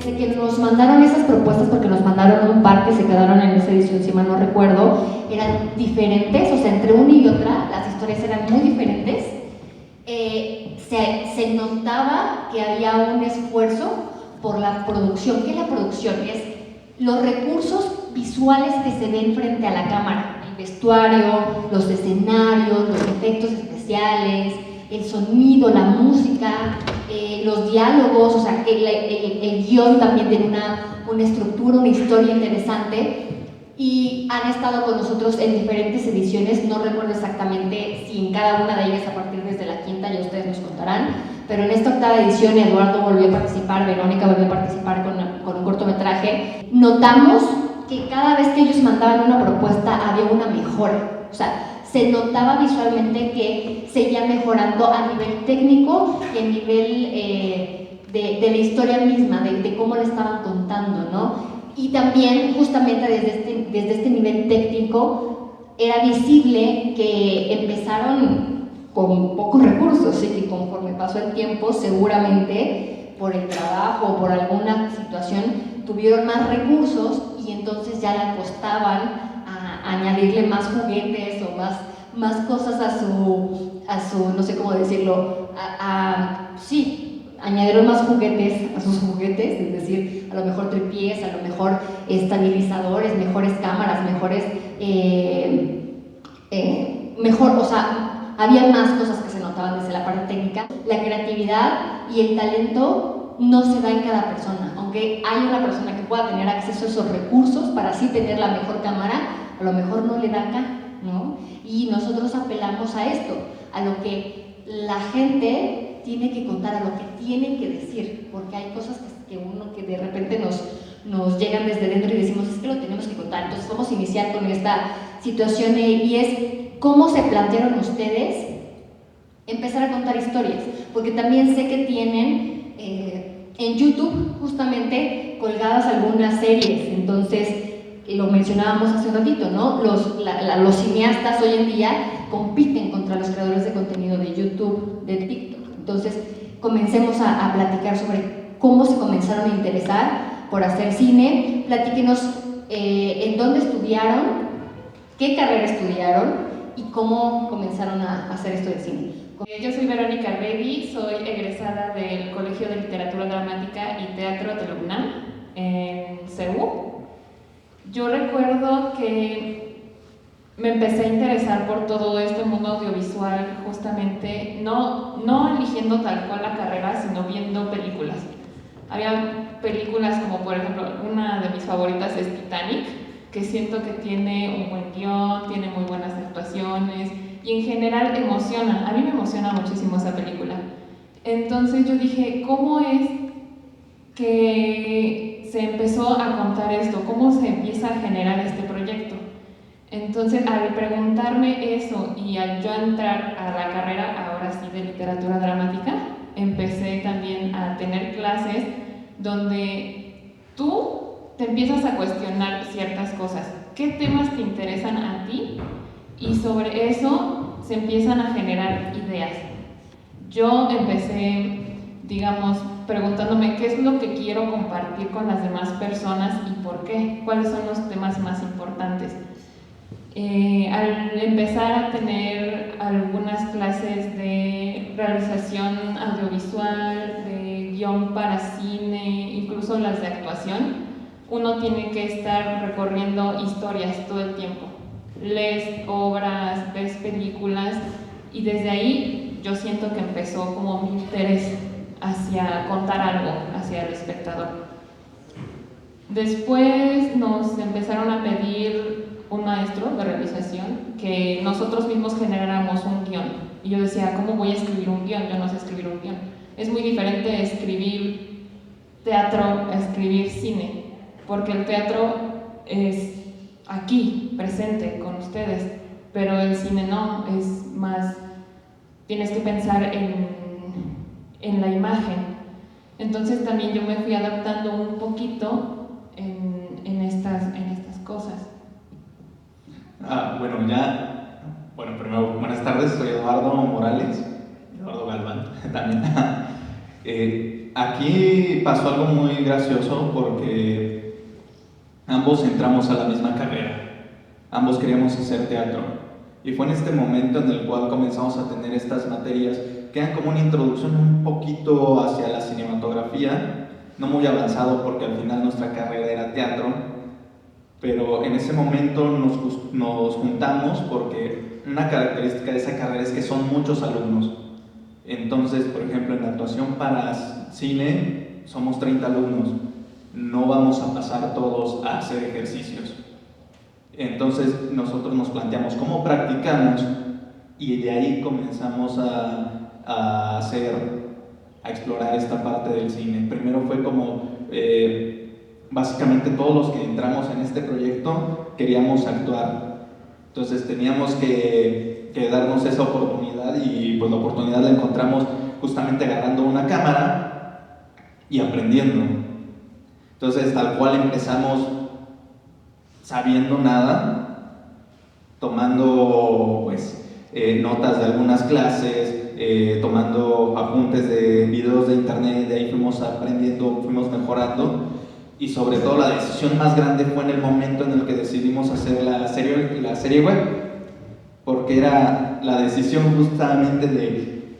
desde que nos mandaron esas propuestas, porque nos mandaron un par que se quedaron en esa edición, si mal no recuerdo, eran diferentes, o sea, entre una y otra, las historias eran muy diferentes. Se notaba que había un esfuerzo por la producción. ¿Qué es la producción? Es los recursos visuales que se ven frente a la cámara, el vestuario, los escenarios, los efectos especiales, el sonido, la música, los diálogos, o sea, el guión también tiene una estructura, una historia interesante. Y han estado con nosotros en diferentes ediciones, no recuerdo exactamente si en cada una de ellas a partir desde la quinta, ya ustedes nos contarán, pero en esta octava edición Eduardo volvió a participar, Verónica volvió a participar con un cortometraje. Notamos que cada vez que ellos mandaban una propuesta había una mejora, o sea, se notaba visualmente que seguía mejorando a nivel técnico y a nivel de la historia misma, de cómo le estaban contando, ¿no? Y también, justamente desde este nivel técnico, era visible que empezaron con pocos recursos y que conforme pasó el tiempo, seguramente por el trabajo o por alguna situación, tuvieron más recursos y entonces ya le apostaban a añadirle más juguetes o más cosas a su, no sé cómo decirlo, sí, añadieron más juguetes a sus juguetes, es decir, a lo mejor tripiés, a lo mejor estabilizadores, mejores cámaras, mejor, o sea, había más cosas que se notaban desde la parte técnica. La creatividad y el talento no se da en cada persona, aunque hay una persona que pueda tener acceso a esos recursos para así tener la mejor cámara, a lo mejor no le da acá, ¿no? Y nosotros apelamos a esto, a lo que la gente tiene que contar, a lo que tienen que decir, porque hay cosas que de repente nos llegan desde dentro y decimos, es que lo tenemos que contar. Entonces vamos a iniciar con esta situación y es cómo se plantearon ustedes empezar a contar historias, porque también sé que tienen en YouTube justamente colgadas algunas series, entonces lo mencionábamos hace un ratito, ¿no? Los cineastas hoy en día compiten contra los creadores de contenido de YouTube, de TikTok. Entonces, comencemos a platicar sobre cómo se comenzaron a interesar por hacer cine. Platíquenos en dónde estudiaron, qué carrera estudiaron y cómo comenzaron a hacer esto de cine. Yo soy Verónica Arregui, soy egresada del Colegio de Literatura Dramática y Teatro de la UNAM en CEU. Yo recuerdo que me empecé a interesar por todo este mundo audiovisual justamente, no eligiendo tal cual la carrera, sino viendo películas. Había películas como, por ejemplo, una de mis favoritas es Titanic, que siento que tiene un buen guión, tiene muy buenas actuaciones y en general emociona. A mí me emociona muchísimo esa película. Entonces yo dije, ¿cómo es que se empezó a contar esto? ¿Cómo se empieza a generar este proyecto? Entonces, al preguntarme eso y al yo entrar a la carrera, ahora sí, de literatura dramática, empecé también a tener clases donde tú te empiezas a cuestionar ciertas cosas. ¿Qué temas te interesan a ti? Y sobre eso se empiezan a generar ideas. Yo empecé, digamos, preguntándome qué es lo que quiero compartir con las demás personas y por qué, cuáles son los temas más importantes. Al empezar a tener algunas clases de realización audiovisual, de guión para cine, incluso las de actuación, uno tiene que estar recorriendo historias todo el tiempo. Lees obras, ves películas y desde ahí yo siento que empezó como mi interés hacia contar algo hacia el espectador. Después nos empezaron a pedir un maestro de realización que nosotros mismos generáramos un guión. Y yo decía, ¿cómo voy a escribir un guión? Yo no sé escribir un guión. Es muy diferente escribir teatro a escribir cine, porque el teatro es aquí, presente, con ustedes, pero el cine no, es más, tienes que pensar en la imagen. Entonces también yo me fui adaptando un poquito en estas cosas. Bueno, primero, buenas tardes, soy Eduardo Morales, Eduardo Galván también. aquí pasó algo muy gracioso porque ambos entramos a la misma carrera, ambos queríamos hacer teatro y fue en este momento en el cual comenzamos a tener estas materias que eran como una introducción un poquito hacia la cinematografía, no muy avanzado porque al final nuestra carrera era teatro, pero en ese momento nos juntamos porque una característica de esa carrera es que son muchos alumnos. Entonces, por ejemplo, en la actuación para cine somos 30 alumnos, no vamos a pasar todos a hacer ejercicios. Entonces nosotros nos planteamos cómo practicamos y de ahí comenzamos a explorar esta parte del cine. Primero fue como, básicamente todos los que entramos en este proyecto queríamos actuar. Entonces teníamos que darnos esa oportunidad y pues la oportunidad la encontramos justamente agarrando una cámara y aprendiendo. Entonces tal cual empezamos sabiendo nada, tomando pues notas de algunas clases, tomando apuntes de videos de internet, de ahí fuimos aprendiendo, fuimos mejorando y sobre todo la decisión más grande fue en el momento en el que decidimos hacer la serie web, porque era la decisión justamente de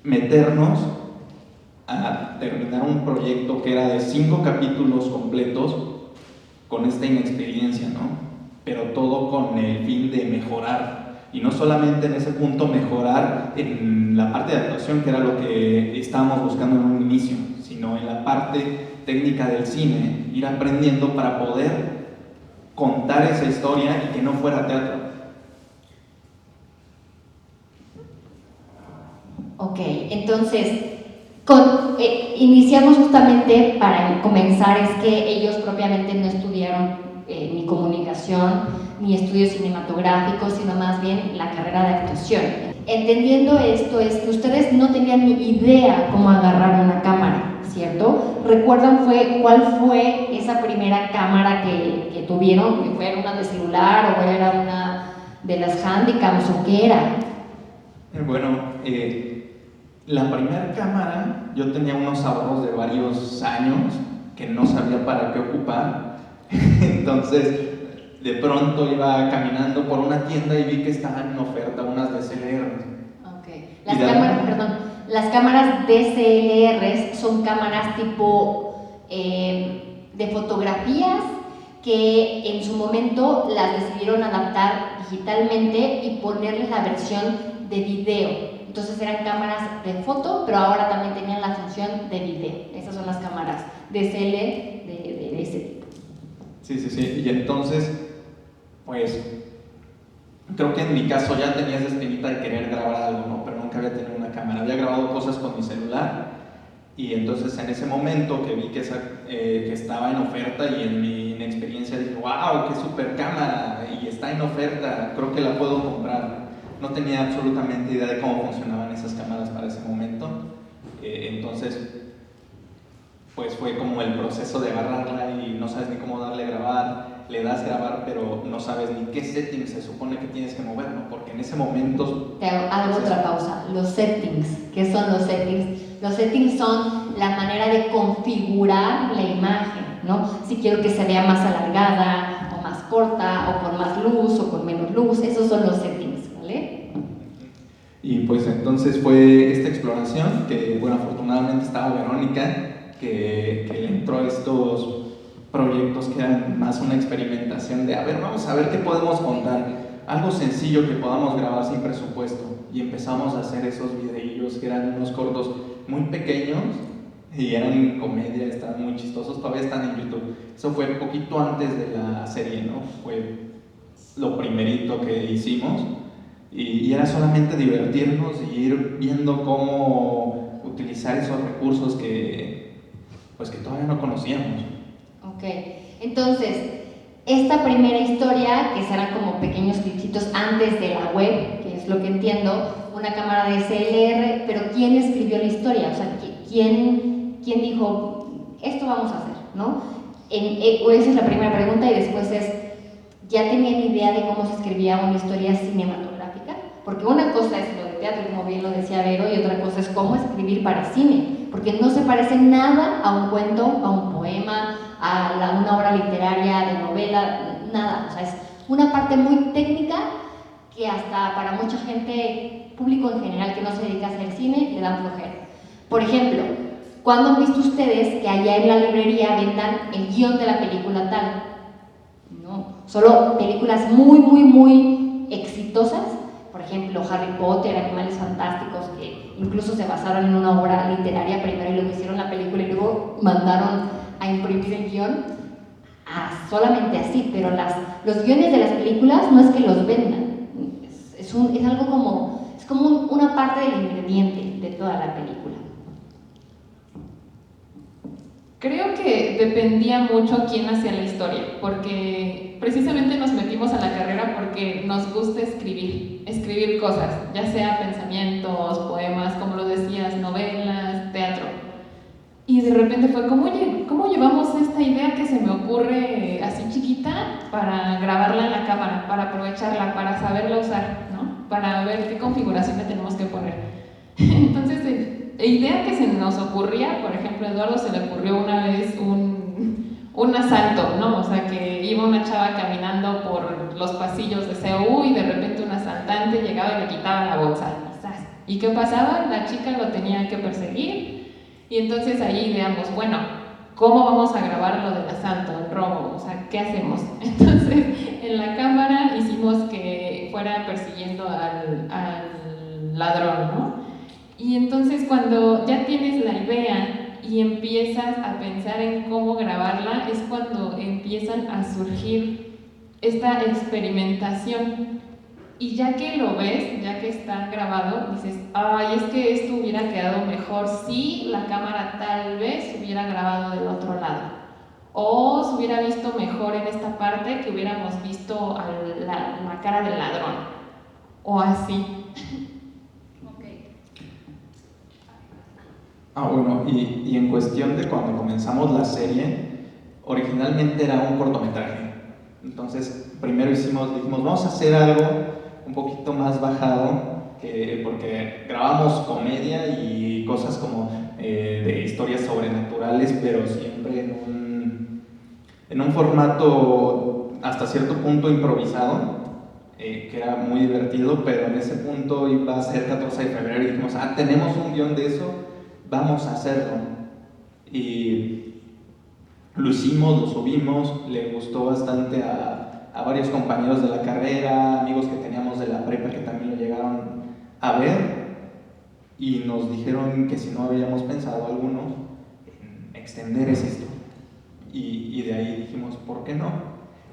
meternos a terminar un proyecto que era de 5 capítulos completos con esta inexperiencia, ¿no? Pero todo con el fin de mejorar, y no solamente en ese punto mejorar en la parte de actuación, que era lo que estábamos buscando en un inicio, sino en la parte técnica del cine, ir aprendiendo para poder contar esa historia y que no fuera teatro. Ok, entonces, iniciamos justamente para comenzar, es que ellos propiamente no estudiaron ni comunicación, ni estudios cinematográficos, sino más bien la carrera de actuación. Entendiendo esto, es que ustedes no tenían ni idea cómo agarrar una cámara, ¿cierto? ¿Recuerdan cuál fue esa primera cámara que tuvieron? ¿Fue una de celular o era una de las Handycams o qué era? Bueno, la primera cámara, yo tenía unos ahorros de varios años que no sabía para qué ocupar. Entonces, de pronto iba caminando por una tienda y vi que estaban en oferta unas DSLR. Ok. Las cámaras DSLR son cámaras tipo de fotografías que en su momento las decidieron adaptar digitalmente y ponerles la versión de video. Entonces eran cámaras de foto, pero ahora también tenían la función de video. Esas son las cámaras DSL de ese tipo. Sí. Y entonces, pues, creo que en mi caso ya tenía esa espinita de querer grabar algo, ¿no? Pero nunca había tenido una cámara. Había grabado cosas con mi celular y entonces en ese momento que vi que estaba en oferta y en mi inexperiencia dije, wow, qué super cámara y está en oferta, creo que la puedo comprar. No tenía absolutamente idea de cómo funcionaban esas cámaras para ese momento, entonces pues fue como el proceso de agarrarla y no sabes ni cómo darle a grabar, le das grabar pero no sabes ni qué settings se supone que tienes que mover, ¿no? Porque en ese momento... Te hago otra pausa, los settings. ¿Qué son los settings? Los settings son la manera de configurar la imagen, ¿no? Si quiero que se vea más alargada o más corta o con más luz o con menos luz, esos son los settings, ¿vale? Y pues entonces fue esta exploración que, bueno, afortunadamente estaba Verónica, que le entró a estos proyectos que eran más una experimentación de, a ver, vamos a ver qué podemos contar, algo sencillo que podamos grabar sin presupuesto, y empezamos a hacer esos videillos que eran unos cortos muy pequeños y eran comedia, estaban muy chistosos, todavía están en YouTube. Eso fue poquito antes de la serie, ¿no? Fue lo primerito que hicimos y era solamente divertirnos y ir viendo cómo utilizar esos recursos que todavía no conocíamos. Ok, entonces, esta primera historia, que serán como pequeños clipsitos antes de la web, que es lo que entiendo, una cámara de SLR, pero ¿quién escribió la historia? O sea, ¿quién dijo, esto vamos a hacer, ¿no? Esa es la primera pregunta y después es, ¿ya tenían idea de cómo se escribía una historia cinematográfica? Porque una cosa es lo de teatro, como bien lo decía Vero, y otra cosa es cómo escribir para cine. porque no se parece nada a un cuento, a un poema, a una obra literaria, de novela, nada. O sea, es una parte muy técnica que hasta para mucha gente, público en general que no se dedica a hacer cine, le dan flojera. Por ejemplo, ¿cuándo han visto ustedes que allá en la librería vendan el guión de la película tal? No, solo películas muy, muy, muy exitosas. Por ejemplo, Harry Potter, Animales Fantásticos, que incluso se basaron en una obra literaria primero y luego hicieron la película y luego mandaron a imprimir el guión. Solamente así, pero los guiones de las películas no es que los vendan, es algo como, es como una parte del ingrediente de toda la película. Creo que dependía mucho quién hacía la historia, porque precisamente nos metimos a la carrera porque nos gusta escribir cosas, ya sea pensamientos, poemas, como lo decías, novelas, teatro. Y de repente fue como, oye, ¿cómo llevamos esta idea que se me ocurre así chiquita para grabarla en la cámara, para aprovecharla, para saberla usar, ¿no? Para ver qué configuración le tenemos que poner? Entonces, la idea que se nos ocurría, por ejemplo, a Eduardo se le ocurrió una vez un asalto, ¿no? O sea, que iba una chava caminando por los pasillos de CU y de repente un asaltante llegaba y le quitaba la bolsa. ¿Y qué pasaba? La chica lo tenía que perseguir. Y entonces ahí ideamos, bueno, ¿cómo vamos a grabar lo del asalto, el robo? O sea, ¿qué hacemos? Entonces, en la cámara hicimos que fuera persiguiendo al ladrón, ¿no? Y entonces cuando ya tienes la idea y empiezas a pensar en cómo grabarla, es cuando empiezan a surgir esta experimentación. Y ya que lo ves, ya que está grabado, dices, ay, es que esto hubiera quedado mejor si la cámara tal vez hubiera grabado del otro lado. O se hubiera visto mejor en esta parte que hubiéramos visto la cara del ladrón. O así. Bueno, y en cuestión de cuando comenzamos la serie, originalmente era un cortometraje. Entonces, primero dijimos, vamos a hacer algo un poquito más bajado, porque grabamos comedia y cosas como de historias sobrenaturales, pero siempre en un formato hasta cierto punto improvisado, que era muy divertido, pero en ese punto iba a ser 14 de febrero y dijimos, tenemos un guión de eso, vamos a hacerlo. Y lo hicimos, lo subimos, le gustó bastante a varios compañeros de la carrera, amigos que teníamos de la prepa que también lo llegaron a ver y nos dijeron que si no habíamos pensado algunos en extender esa historia. Y de ahí dijimos, ¿por qué no?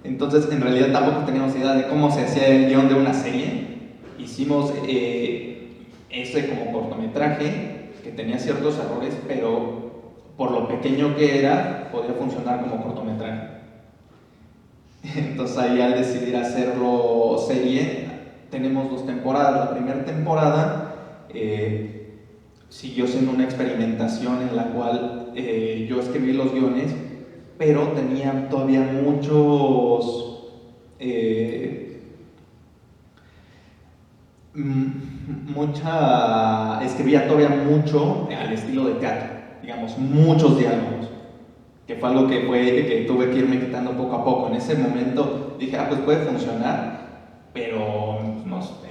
Entonces, en realidad tampoco teníamos idea de cómo se hacía el guión de una serie. Hicimos ese como cortometraje que tenía ciertos errores, pero por lo pequeño que era, podía funcionar como cortometraje. Entonces ahí al decidir hacerlo serie, tenemos 2 temporadas. La primera temporada siguió siendo una experimentación en la cual yo escribí los guiones, pero tenía todavía escribía todavía mucho al estilo de teatro, digamos, muchos diálogos, que fue algo que tuve que irme quitando poco a poco. En ese momento dije, pues puede funcionar, pero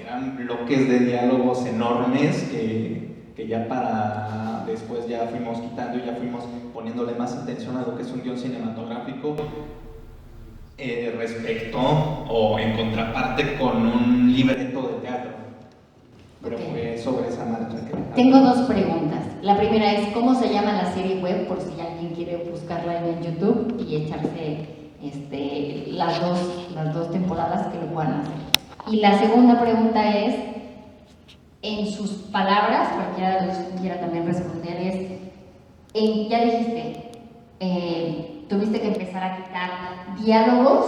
eran bloques de diálogos enormes que ya para después ya fuimos quitando y ya fuimos poniéndole más atención a lo que es un guión cinematográfico respecto o en contraparte con un libreto de teatro. Pero fue sobre esa marcha que... Tengo 2 preguntas. La primera es, ¿cómo se llama la serie web? Por si alguien quiere buscarla en YouTube y echarse las dos temporadas que lo puedan hacer. Y la segunda pregunta es, en sus palabras, cualquiera de los que quiera también responder, ya dijiste, tuviste que empezar a quitar diálogos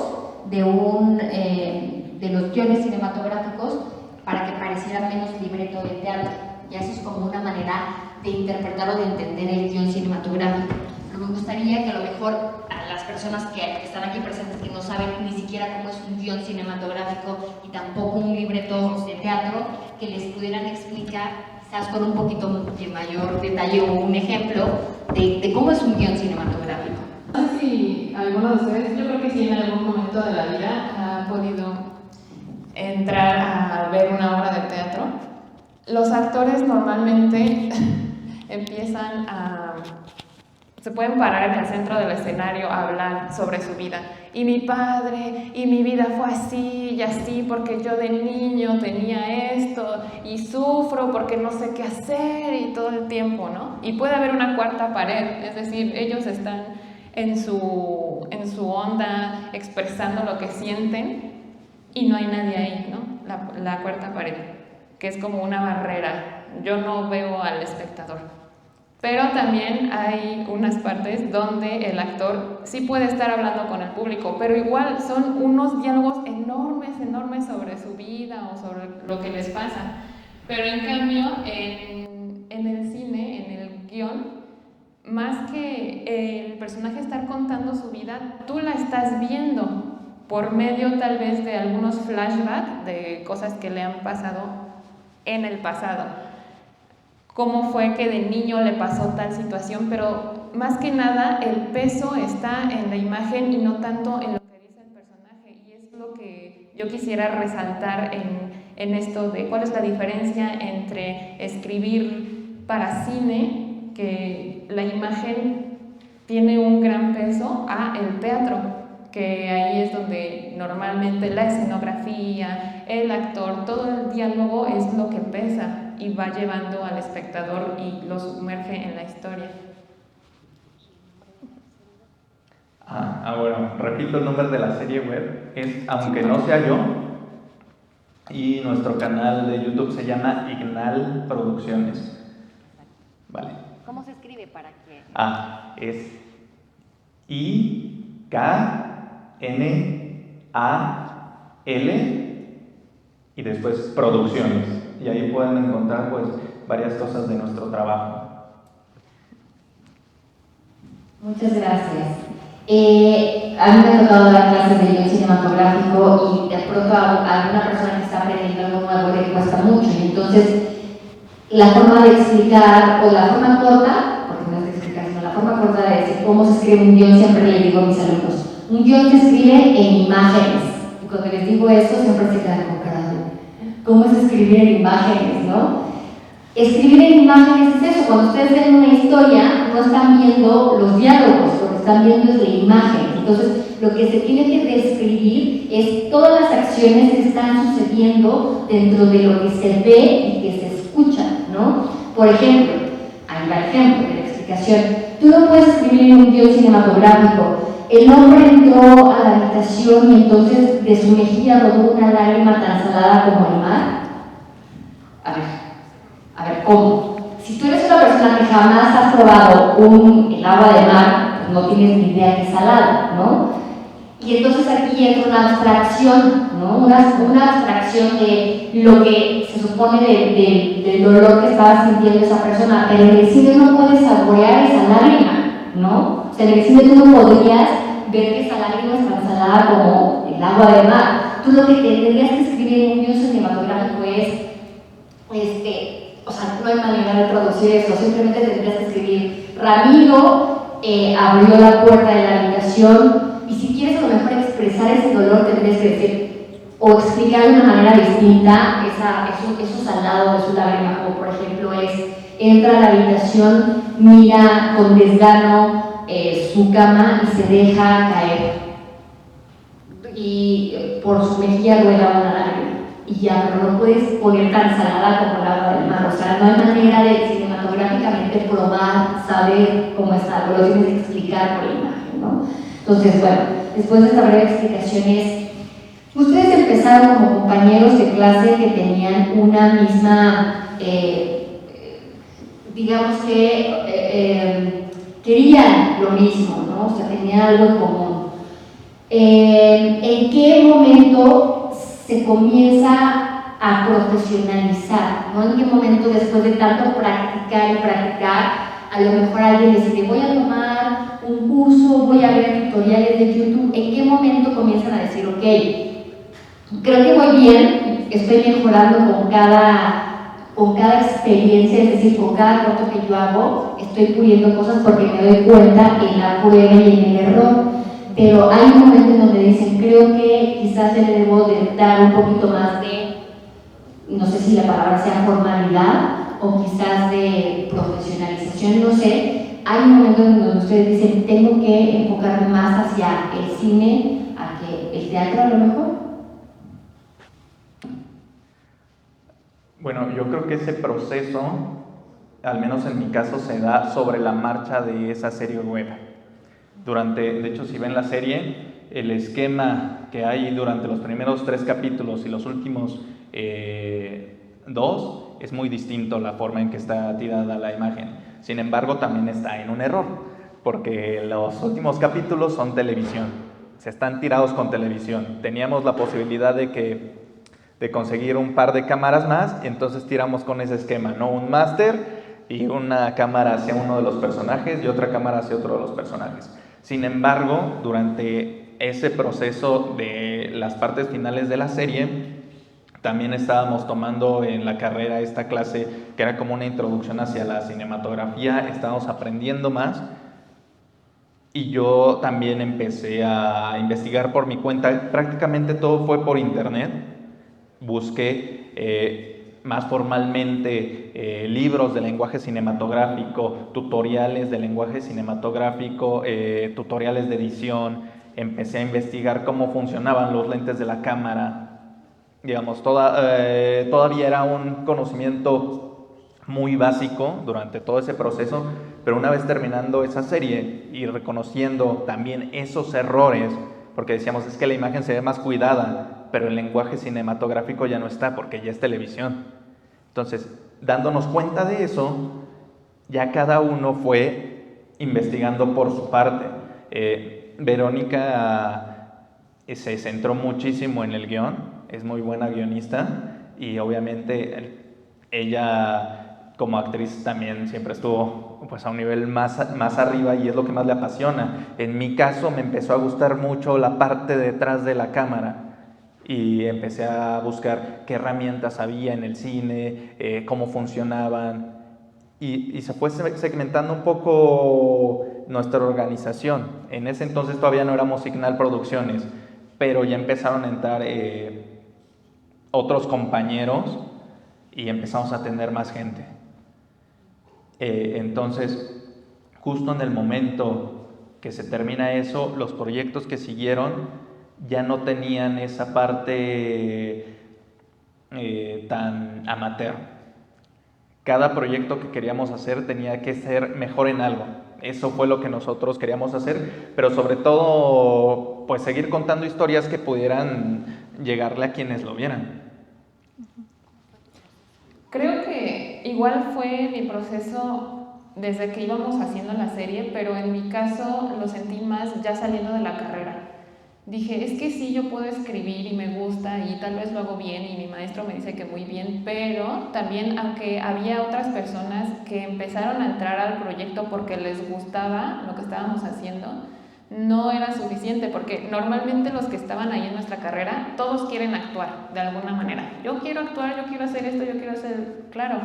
de los guiones cinematográficos para que pareciera menos libreto de teatro. Ya eso es como una manera de interpretar o de entender el guión cinematográfico. Pero me gustaría que a lo mejor a las personas que están aquí presentes que no saben ni siquiera cómo es un guión cinematográfico y tampoco un libreto de teatro, que les pudieran explicar quizás con un poquito de mayor detalle o un ejemplo de cómo es un guión cinematográfico. No sé si alguno de ustedes, yo creo que sí en algún momento de la vida ha podido entrar a ver una obra de teatro. Los actores normalmente empiezan se pueden parar en el centro del escenario a hablar sobre su vida. Y mi padre, y mi vida fue así y así, porque yo de niño tenía esto, y sufro porque no sé qué hacer, y todo el tiempo, ¿no? Y puede haber una cuarta pared, es decir, ellos están en su onda, expresando lo que sienten, y no hay nadie ahí, ¿no? La cuarta pared, que es como una barrera. Yo no veo al espectador. Pero también hay unas partes donde el actor sí puede estar hablando con el público, pero igual son unos diálogos enormes sobre su vida o sobre lo que les pasa. Pero en cambio, en el cine, en el guión, más que el personaje estar contando su vida, tú la estás viendo por medio tal vez de algunos flashbacks de cosas que le han pasado en el pasado. Cómo fue que de niño le pasó tal situación, pero más que nada el peso está en la imagen y no tanto en lo que dice el personaje, y es lo que yo quisiera resaltar en esto de cuál es la diferencia entre escribir para cine, que la imagen tiene un gran peso, a el teatro, que ahí es donde normalmente la escenografía, el actor, todo el diálogo es lo que pesa y va llevando al espectador y lo sumerge en la historia. Bueno, repito el nombre de la serie web, es Aunque no sea yo, y nuestro canal de YouTube se llama Ignal Producciones. Vale. ¿Cómo se escribe para que? Es IKNAL y después Producciones. Y ahí pueden encontrar pues varias cosas de nuestro trabajo. Muchas gracias. A mí me ha tocado dar clases de guión cinematográfico y de pronto a alguna persona que está aprendiendo algo nuevo le cuesta mucho, y entonces la forma de explicar, o la forma corta, porque no es de explicar, sino la forma corta de decir cómo se escribe un guión, siempre le digo a mis alumnos, un guión se escribe en imágenes, y cuando les digo eso siempre se quedan con cara de ¿cómo es escribir en imágenes, no? Escribir en imágenes es eso, cuando ustedes ven una historia no están viendo los diálogos, lo que están viendo es la imagen. Entonces lo que se tiene que describir es todas las acciones que están sucediendo dentro de lo que se ve y que se escucha, ¿no? Por ejemplo, ahí va el ejemplo de la explicación, tú no puedes escribir en un guión cinematográfico, el hombre entró a la habitación y entonces de su mejilla rodó una lágrima tan salada como el mar. A ver, ¿cómo? Si tú eres una persona que jamás has probado el agua de mar, pues no tienes ni idea que es salado, ¿no? Y entonces aquí entra una abstracción, ¿no? Una abstracción de lo que se supone del dolor que estaba sintiendo esa persona, pero en el cine no puedes saborear esa lágrima, ¿no? O sea, en el cine tú no podrías ver que esa lágrima es tan salada como el agua de mar. Tú lo que tendrías que escribir en un guión cinematográfico es, o sea, no hay manera de producir eso, simplemente tendrías que escribir, Ramiro abrió la puerta de la habitación, y si quieres a lo mejor expresar ese dolor tendrías que decir, o explicar de una manera distinta eso salado de su lágrima, como por ejemplo entra a la habitación, mira con desgano su cama y se deja caer, y por su mejilla rueda una lágrima. Y ya, pero no puedes poner tan salada como el agua del mar, o sea, no hay manera de cinematográficamente probar, saber cómo es algo, lo tienes que explicar por la imagen, ¿no? Entonces, bueno, después de esta breve explicación ustedes empezaron como compañeros de clase que tenían una misma, digamos que querían lo mismo, ¿no? O sea, tenían algo en común. ¿En qué momento se comienza a profesionalizar, ¿no? ¿En qué momento después de tanto practicar y practicar, a lo mejor alguien decide, voy a tomar un curso, voy a ver tutoriales de YouTube? ¿En qué momento comienzan a decir, ok, creo que voy bien, estoy mejorando con cada experiencia, es decir, con cada corto que yo hago, estoy puliendo cosas porque me doy cuenta en la prueba y en el error. Pero hay un momento en donde dicen, creo que quizás le debo de dar un poquito más de, no sé si la palabra sea formalidad o quizás de profesionalización, no sé. Hay un momento en donde ustedes dicen, tengo que enfocarme más hacia el cine, a que el teatro a lo mejor. Bueno, yo creo que ese proceso, al menos en mi caso, se da sobre la marcha de esa serie web. De hecho, si ven la serie, el esquema que hay durante los primeros 3 capítulos y los últimos 2 es muy distinto la forma en que está tirada la imagen. Sin embargo, también está en un error, porque los últimos capítulos son televisión, se están tirados con televisión. Teníamos la posibilidad de conseguir un par de cámaras más, y entonces tiramos con ese esquema, ¿no? Un máster y una cámara hacia uno de los personajes y otra cámara hacia otro de los personajes. Sin embargo, durante ese proceso de las partes finales de la serie, también estábamos tomando en la carrera esta clase que era como una introducción hacia la cinematografía, estábamos aprendiendo más y yo también empecé a investigar por mi cuenta. Prácticamente todo fue por internet. Busqué más formalmente libros de lenguaje cinematográfico, tutoriales de lenguaje cinematográfico, tutoriales de edición. Empecé a investigar cómo funcionaban los lentes de la cámara. Digamos, todavía era un conocimiento muy básico durante todo ese proceso, pero una vez terminando esa serie y reconociendo también esos errores, porque decíamos, es que la imagen se ve más cuidada, pero el lenguaje cinematográfico ya no está porque ya es televisión. Entonces, dándonos cuenta de eso, ya cada uno fue investigando por su parte. Verónica se centró muchísimo en el guión, es muy buena guionista y obviamente ella como actriz también siempre estuvo pues a un nivel más arriba y es lo que más le apasiona. En mi caso me empezó a gustar mucho la parte detrás de la cámara y empecé a buscar qué herramientas había en el cine, cómo funcionaban y se fue segmentando un poco nuestra organización. En ese entonces todavía no éramos Signal Producciones, pero ya empezaron a entrar otros compañeros y empezamos a tener más gente. Entonces, justo en el momento que se termina eso, los proyectos que siguieron ya no tenían esa parte tan amateur. Cada proyecto que queríamos hacer tenía que ser mejor en algo. Eso fue lo que nosotros queríamos hacer, pero sobre todo, pues seguir contando historias que pudieran llegarle a quienes lo vieran. Creo que igual fue mi proceso desde que íbamos haciendo la serie, pero en mi caso lo sentí más ya saliendo de la carrera. Dije, es que sí, yo puedo escribir y me gusta y tal vez lo hago bien y mi maestro me dice que muy bien, pero también aunque había otras personas que empezaron a entrar al proyecto porque les gustaba lo que estábamos haciendo, no era suficiente porque normalmente los que estaban ahí en nuestra carrera, todos quieren actuar de alguna manera. Yo quiero actuar, yo quiero hacer esto, yo quiero hacer, claro,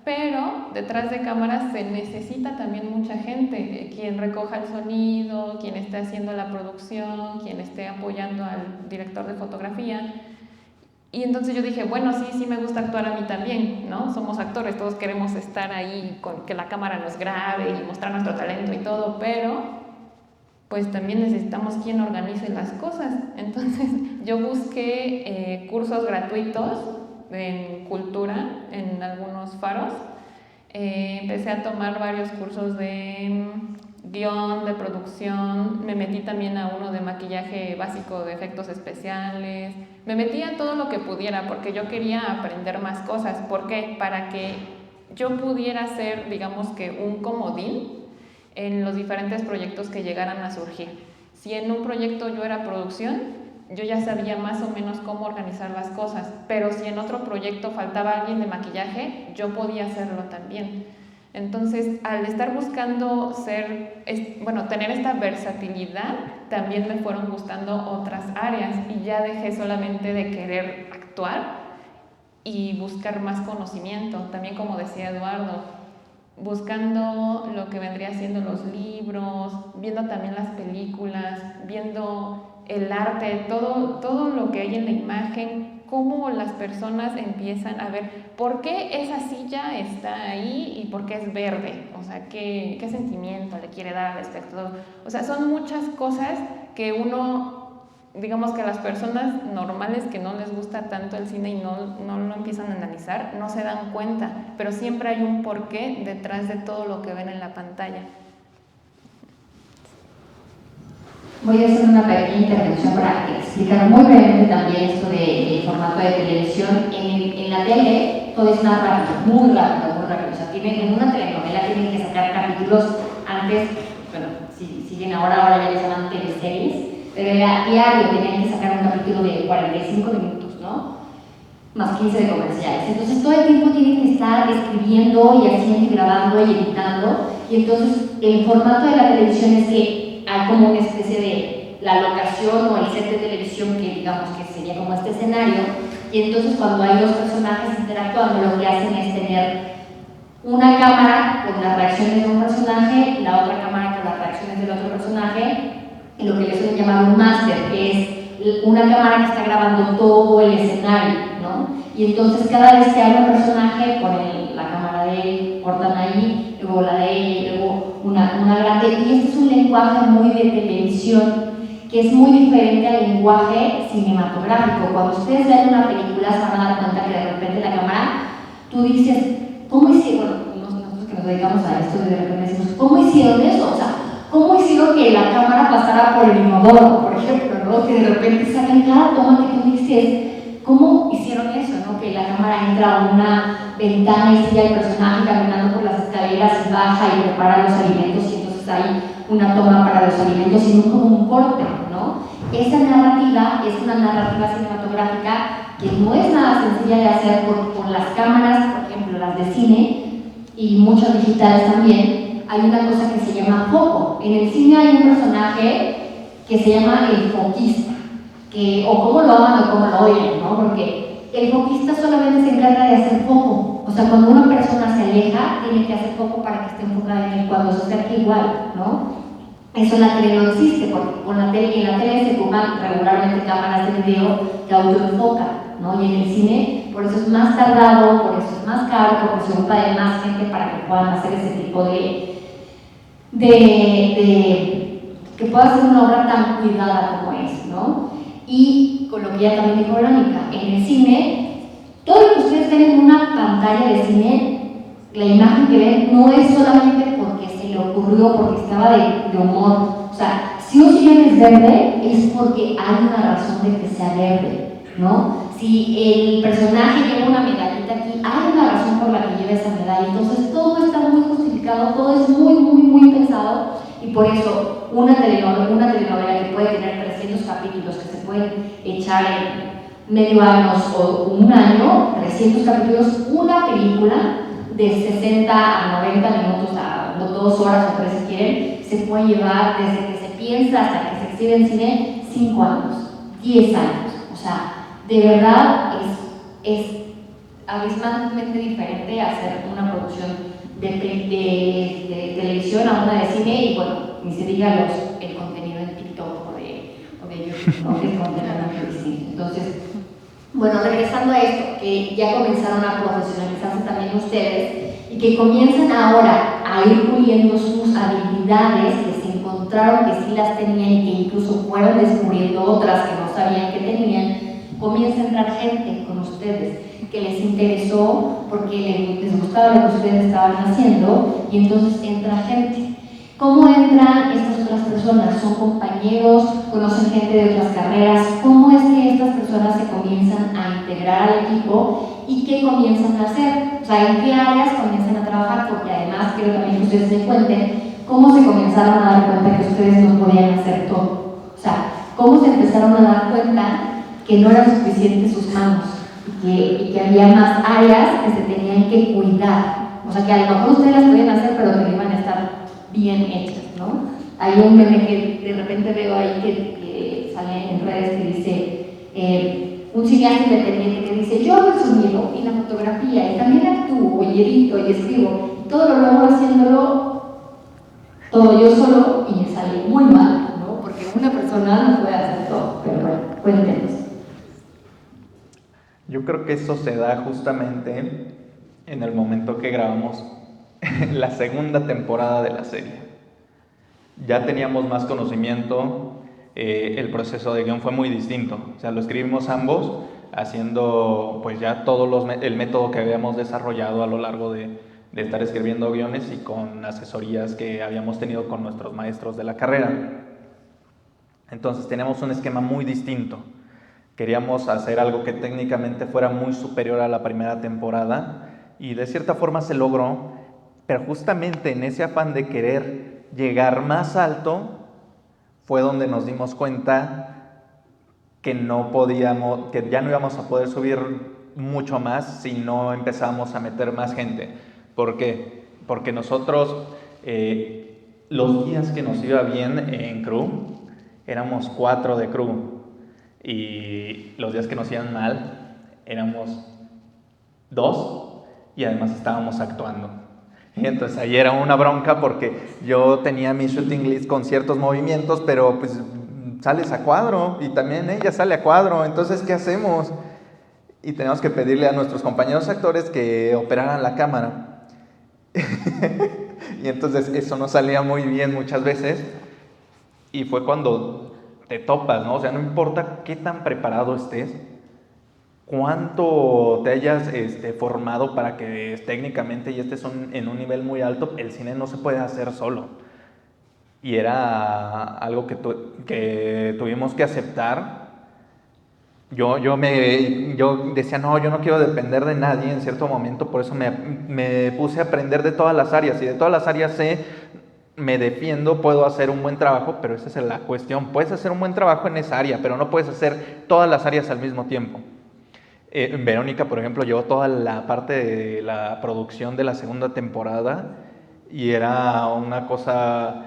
pero detrás de cámaras se necesita también mucha gente, quien recoja el sonido, quien esté haciendo la producción, quien esté apoyando al director de fotografía. Y entonces yo dije, bueno, sí me gusta actuar a mí también, ¿no? Somos actores, todos queremos estar ahí con que la cámara nos grabe y mostrar nuestro talento y todo, pero pues también necesitamos quien organice las cosas. Entonces yo busqué cursos gratuitos en cultura en algunos faros. Empecé a tomar varios cursos de guión, de producción, me metí también a uno de maquillaje básico de efectos especiales, me metí a todo lo que pudiera porque yo quería aprender más cosas. ¿Por qué? Para que yo pudiera ser, digamos que un comodín en los diferentes proyectos que llegaran a surgir. Si en un proyecto yo era producción, yo ya sabía más o menos cómo organizar las cosas, pero si en otro proyecto faltaba alguien de maquillaje, yo podía hacerlo también. Entonces, al estar buscando tener esta versatilidad, también me fueron gustando otras áreas y ya dejé solamente de querer actuar y buscar más conocimiento. También, como decía Eduardo, buscando lo que vendría siendo los libros, viendo también las películas, viendo el arte, todo lo que hay en la imagen, cómo las personas empiezan a ver por qué esa silla está ahí y por qué es verde, o sea, qué sentimiento le quiere dar al espectador. O sea, son muchas cosas que uno, digamos que las personas normales que no les gusta tanto el cine y no lo empiezan a analizar, no se dan cuenta, pero siempre hay un porqué detrás de todo lo que ven en la pantalla. Voy a hacer una pequeña intervención para explicar muy brevemente también esto del formato de televisión. En la tele todo es más rápido, muy rápido. O sea, en una telenovela tienen que sacar capítulos antes, bueno, si siguen ahora ya les llaman teleseries, pero era diario, tenían que sacar un capítulo de 45 minutos, ¿no? Más 15 de comerciales. Entonces todo el tiempo tienen que estar escribiendo y haciendo y grabando y editando. Y entonces el formato de la televisión es que hay como una especie de la locación o el set de televisión que digamos que sería como este escenario, y entonces cuando hay dos personajes interactuando lo que hacen es tener una cámara con las reacciones de un personaje, la otra cámara con las reacciones del otro personaje, y lo que le suelen llamar un máster, que es una cámara que está grabando todo el escenario, ¿no? Y entonces cada vez que habla un personaje, ponen la cámara de él, cortan ahí, luego la de él, luego una grande, y este es un lenguaje muy de televisión que es muy diferente al lenguaje cinematográfico. Cuando ustedes ven una película se van a dar cuenta que de repente la cámara, tú dices, ¿cómo hicieron? Nosotros que nos dedicamos a esto, de repente decimos, ¿cómo hicieron eso? O sea, ¿cómo hicieron que la cámara pasara por el inodoro, por ejemplo, ¿no? Que de repente sacan cada toma que tú dices, ¿cómo hicieron eso, no? Que la cámara entra a una ventana y sigue el personaje caminando por las escaleras y baja y prepara los alimentos y entonces hay una toma para los alimentos y no como un corte, ¿no? Esa narrativa es una narrativa cinematográfica que no es nada sencilla de hacer por las cámaras, por ejemplo, las de cine y muchas digitales también. Hay una cosa que se llama foco. En el cine hay un personaje que se llama el foquista, o cómo lo aman o cómo lo odian, ¿no? Porque el foquista solamente se encarga de hacer foco. O sea, cuando una persona se aleja, tiene que hacer foco para que esté enfocada en él. Cuando se acerca, igual, ¿no? Eso en la tele no existe, porque en la tele se ocupan regularmente cámaras de video que autoenfocan, ¿no? Y en el cine, por eso es más tardado, por eso es más caro, porque se ocupa de más gente para que puedan hacer ese tipo que pueda ser una obra tan cuidada como es, ¿no? Y con lo que ya también dijo Verónica, en el cine, todo lo que ustedes ven en una pantalla de cine, la imagen que ven no es solamente porque se le ocurrió, porque estaba de humor. O sea, si un sillón es verde, es porque hay una razón de que sea verde, ¿no? Si el personaje lleva una medallita aquí, hay una razón por la que lleva esa medalla. Entonces todo está muy justificado, todo es muy, muy, muy pensado, y por eso una telenovela que puede tener 300 capítulos que se pueden echar en medio año o un año, 300 capítulos, una película de 60 a 90 minutos, a 2 horas o 3 si quieren, se puede llevar desde que se piensa hasta que se exhibe en cine 5 años, 10 años. O sea, de verdad es abismalmente diferente hacer una producción de televisión a una de cine, y bueno, ni se diga el contenido en TikTok o de YouTube, ¿no? Que es completamente distinto. Entonces, bueno, regresando a esto, que ya comenzaron a profesionalizarse también ustedes y que comienzan ahora a ir puliendo sus habilidades que se encontraron que sí las tenían y que incluso fueron descubriendo otras que no sabían que tenían, comienza a entrar gente con ustedes que les interesó porque les gustaba lo que ustedes estaban haciendo, y entonces entra gente. ¿Cómo entran estas otras personas? ¿Son compañeros? ¿Conocen gente de otras carreras? ¿Cómo es que estas personas se comienzan a integrar al equipo y qué comienzan a hacer? O sea, ¿en qué áreas comienzan a trabajar? Porque además quiero también que ustedes me cuenten cómo se comenzaron a dar cuenta que ustedes no podían hacer todo. O sea, cómo se empezaron a dar cuenta que no eran suficientes sus manos y que había más áreas que se tenían que cuidar. O sea, que a lo mejor ustedes las podían hacer, pero que iban a estar bien hechas, ¿no? Hay un meme que de repente veo ahí que sale en redes que dice un cineasta independiente que dice, yo hago el sonido y la fotografía y también actúo y edito y escribo, y todo lo hago haciéndolo todo yo solo y me sale muy mal, ¿no? Porque una persona no puede hacer todo, pero bueno, cuéntenos. Yo creo que eso se da justamente en el momento que grabamos la segunda temporada de la serie. Ya teníamos más conocimiento, el proceso de guión fue muy distinto, o sea, lo escribimos ambos haciendo pues ya el método que habíamos desarrollado a lo largo de estar escribiendo guiones y con asesorías que habíamos tenido con nuestros maestros de la carrera. Entonces teníamos un esquema muy distinto. Queríamos hacer algo que técnicamente fuera muy superior a la primera temporada y de cierta forma se logró, pero justamente en ese afán de querer llegar más alto fue donde nos dimos cuenta que que ya no íbamos a poder subir mucho más si no empezábamos a meter más gente. ¿Por qué? Porque nosotros, los días que nos iba bien en crew, éramos 4 de crew. Y los días que nos iban mal, éramos 2 y además estábamos actuando. Y entonces ahí era una bronca porque yo tenía mi shooting list con ciertos movimientos, pero pues sales a cuadro y también ella sale a cuadro, entonces ¿qué hacemos? Y tenemos que pedirle a nuestros compañeros actores que operaran la cámara. Y entonces eso no salía muy bien muchas veces y fue cuando te topas, ¿no? O sea, no importa qué tan preparado estés, cuánto te hayas formado para que técnicamente ya estés en un nivel muy alto, el cine no se puede hacer solo. Y era algo que tuvimos que aceptar. Yo decía, no, yo no quiero depender de nadie en cierto momento, por eso me puse a aprender de todas las áreas, y de todas las áreas me defiendo, puedo hacer un buen trabajo, pero esa es la cuestión. Puedes hacer un buen trabajo en esa área, pero no puedes hacer todas las áreas al mismo tiempo. Verónica, por ejemplo, llevó toda la parte de la producción de la segunda temporada y era una cosa,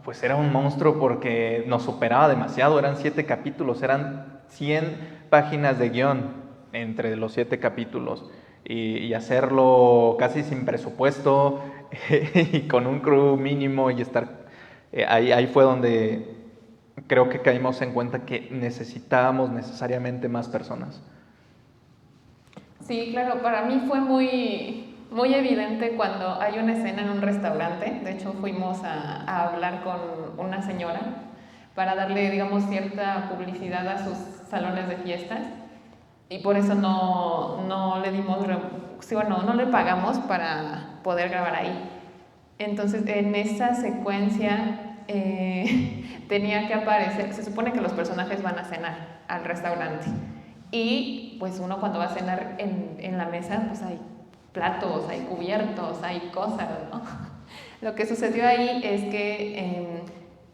pues era un monstruo porque nos superaba demasiado. Eran 7 capítulos, eran 100 páginas de guión entre los 7 capítulos. Y hacerlo casi sin presupuesto y con un crew mínimo y estar ahí fue donde creo que caímos en cuenta que necesitábamos necesariamente más personas. Sí, claro, para mí fue muy, muy evidente cuando hay una escena en un restaurante. De hecho, fuimos a hablar con una señora para darle, digamos, cierta publicidad a sus salones de fiestas. Y por eso no le dimos, no le pagamos para poder grabar ahí. Entonces, en esa secuencia tenía que aparecer, se supone que los personajes van a cenar al restaurante. Y pues uno cuando va a cenar en la mesa, pues hay platos, hay cubiertos, hay cosas, ¿no? Lo que sucedió ahí es que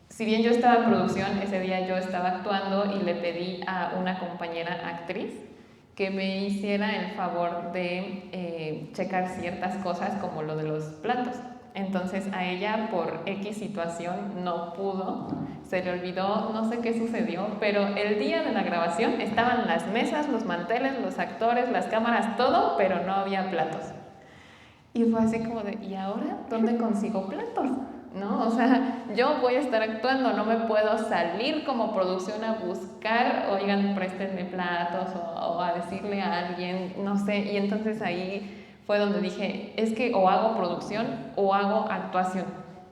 si bien yo estaba en producción, ese día yo estaba actuando y le pedí a una compañera actriz que me hiciera el favor de checar ciertas cosas como lo de los platos. Entonces a ella por X situación no pudo, se le olvidó, no sé qué sucedió, pero el día de la grabación estaban las mesas, los manteles, los actores, las cámaras, todo, pero no había platos. Y fue así como de, ¿y ahora dónde consigo platos? ¿No? O sea, yo voy a estar actuando, no me puedo salir como producción a buscar, oigan, préstenme platos o a decirle a alguien, no sé, y entonces ahí fue donde dije, es que o hago producción o hago actuación,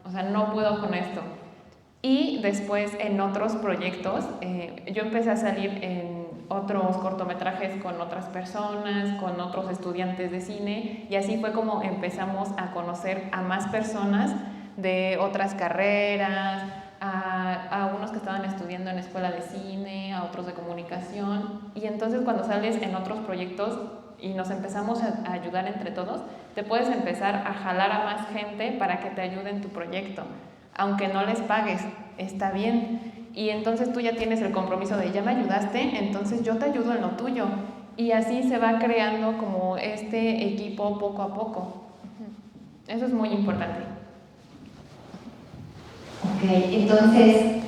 o sea, no puedo con esto. Y después en otros proyectos, yo empecé a salir en otros cortometrajes con otras personas, con otros estudiantes de cine, y así fue como empezamos a conocer a más personas de otras carreras, a unos que estaban estudiando en escuela de cine, a otros de comunicación, y entonces cuando sales en otros proyectos y nos empezamos a ayudar entre todos, te puedes empezar a jalar a más gente para que te ayude en tu proyecto, aunque no les pagues, está bien, y entonces tú ya tienes el compromiso de ya me ayudaste, entonces yo te ayudo en lo tuyo, y así se va creando como este equipo poco a poco. Eso es muy importante. Ok, entonces,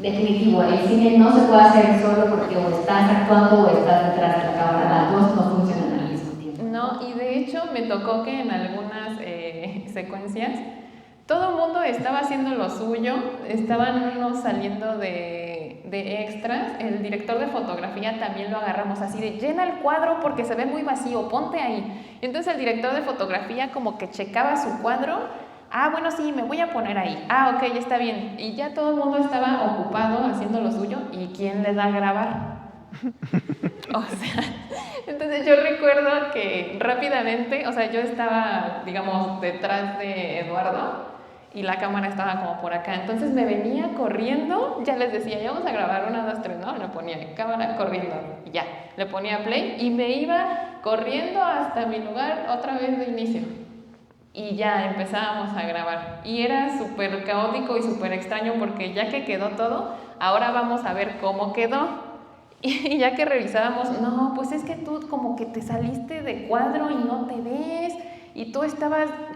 definitivo, el cine no se puede hacer solo porque o estás actuando o estás detrás de la cámara, las dos no funcionan al mismo tiempo. No, y de hecho me tocó que en algunas secuencias todo el mundo estaba haciendo lo suyo, estaban unos saliendo de extras, el director de fotografía también lo agarramos así de llena el cuadro porque se ve muy vacío, ponte ahí. Y entonces el director de fotografía como que checaba su cuadro, bueno sí, me voy a poner ahí, ok, está bien. Y ya todo el mundo estaba ocupado haciendo lo suyo, ¿y quién le da a grabar? O sea, entonces yo recuerdo que rápidamente, o sea, yo estaba, digamos, detrás de Eduardo y la cámara estaba como por acá, entonces me venía corriendo, ya les decía, ya vamos a grabar 1, 2, 3, ¿no? Le ponía cámara corriendo, y ya, le ponía play y me iba corriendo hasta mi lugar otra vez de inicio. Y ya empezábamos a grabar. Y era súper caótico y súper extraño porque ya que quedó todo, ahora vamos a ver cómo quedó. Y ya que revisábamos, no, pues es que tú como que te saliste de cuadro y no te ves, y tú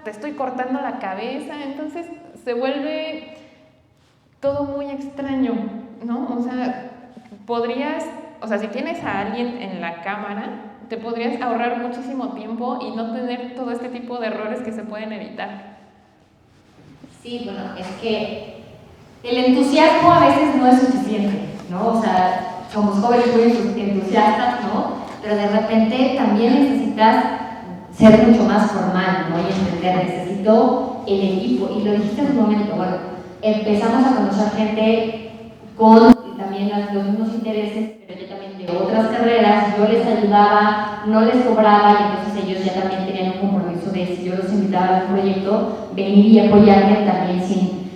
te estoy cortando la cabeza, entonces se vuelve todo muy extraño, ¿no? O sea, si tienes a alguien en la cámara, te podrías ahorrar muchísimo tiempo y no tener todo este tipo de errores que se pueden evitar. Sí, bueno, es que el entusiasmo a veces no es suficiente, ¿no? O sea, somos jóvenes muy entusiastas, ¿no? Pero de repente también necesitas ser mucho más formal, ¿no? Y entender, necesito el equipo. Y lo dijiste en un momento, bueno, empezamos a conocer gente con también los mismos intereses, pero yo también de otras carreras, yo les ayudaba, no les cobraba, y entonces ellos ya también tenían un compromiso de, si yo los invitaba a un proyecto, venir y apoyarme también sin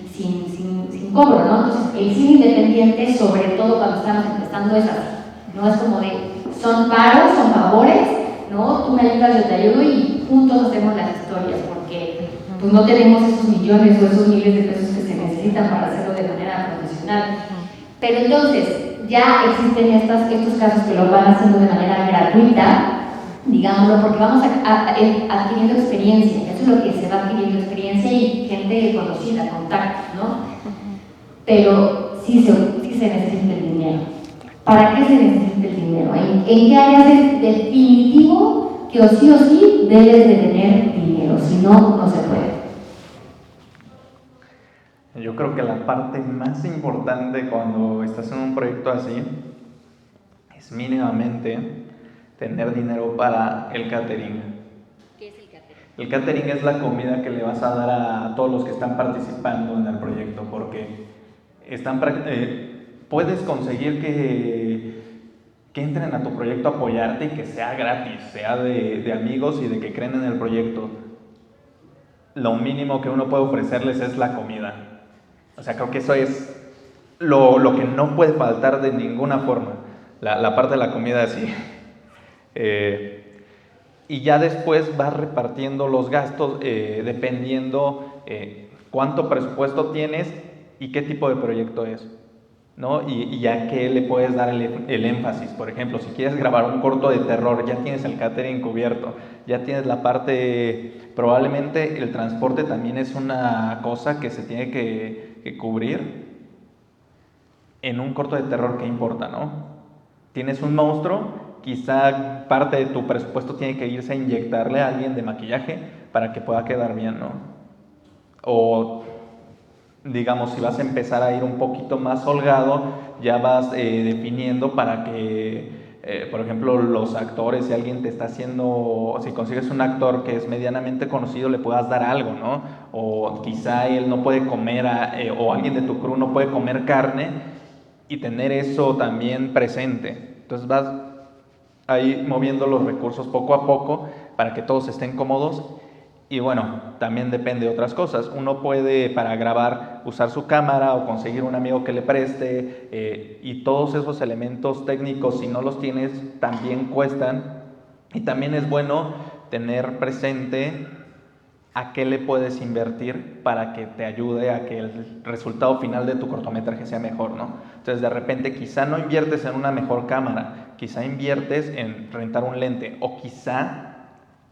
cobro, ¿no? Entonces, el cine independiente, sobre todo cuando estamos empezando, es así, ¿no? Es como de, son paros, son favores, ¿no? Tú me ayudas, yo te ayudo y juntos hacemos las historias, porque pues no tenemos esos millones o esos miles de pesos que se necesitan para hacerlo de manera profesional. Pero entonces, ya existen estos casos que lo van haciendo de manera gratuita, digámoslo, porque vamos adquiriendo experiencia, eso es lo que se va adquiriendo experiencia y gente conocida, contactos, ¿no? Pero sí se necesita el dinero. ¿Para qué se necesita el dinero? ¿En qué áreas es definitivo que o sí debes de tener dinero? Si no, no se puede. Yo creo que la parte más importante cuando estás en un proyecto así es mínimamente tener dinero para el catering. ¿Qué es el catering? El catering es la comida que le vas a dar a todos los que están participando en el proyecto, porque puedes conseguir que entren a tu proyecto a apoyarte y que sea gratis, sea de amigos y de que creen en el proyecto. Lo mínimo que uno puede ofrecerles es la comida. O sea, creo que eso es lo que no puede faltar de ninguna forma. La parte de la comida, sí. Y ya después vas repartiendo los gastos dependiendo cuánto presupuesto tienes y qué tipo de proyecto es, ¿no? Y a qué le puedes dar el énfasis. Por ejemplo, si quieres grabar un corto de terror, ya tienes el catering cubierto, ya tienes la parte, probablemente el transporte también es una cosa que se tiene que cubrir. En un corto de terror, ¿qué importa, no? Tienes un monstruo, quizá parte de tu presupuesto tiene que irse a inyectarle a alguien de maquillaje para que pueda quedar bien, ¿no? O digamos, si vas a empezar a ir un poquito más holgado, ya vas definiendo para que, por ejemplo, los actores, si alguien te está haciendo, si consigues un actor que es medianamente conocido, le puedas dar algo, ¿no? O quizá él no puede comer, o alguien de tu crew no puede comer carne, y tener eso también presente. Entonces vas ahí moviendo los recursos poco a poco para que todos estén cómodos. Y bueno, también depende de otras cosas. Uno puede, para grabar, usar su cámara o conseguir un amigo que le preste, y todos esos elementos técnicos, si no los tienes, también cuestan. Y también es bueno tener presente a qué le puedes invertir para que te ayude a que el resultado final de tu cortometraje sea mejor, ¿no? Entonces, de repente, quizá no inviertes en una mejor cámara, quizá inviertes en rentar un lente o quizá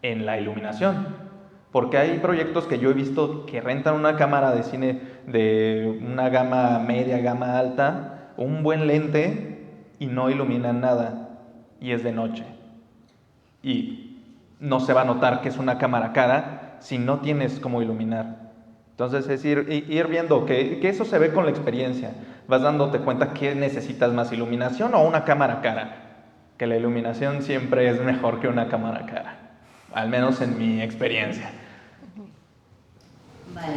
en la iluminación. Porque hay proyectos que yo he visto que rentan una cámara de cine de una gama media, gama alta, un buen lente y no iluminan nada y es de noche. Y no se va a notar que es una cámara cara si no tienes cómo iluminar. Entonces es ir viendo que eso se ve con la experiencia. Vas dándote cuenta que necesitas más iluminación o una cámara cara. Que la iluminación siempre es mejor que una cámara cara. Al menos en mi experiencia. Vale,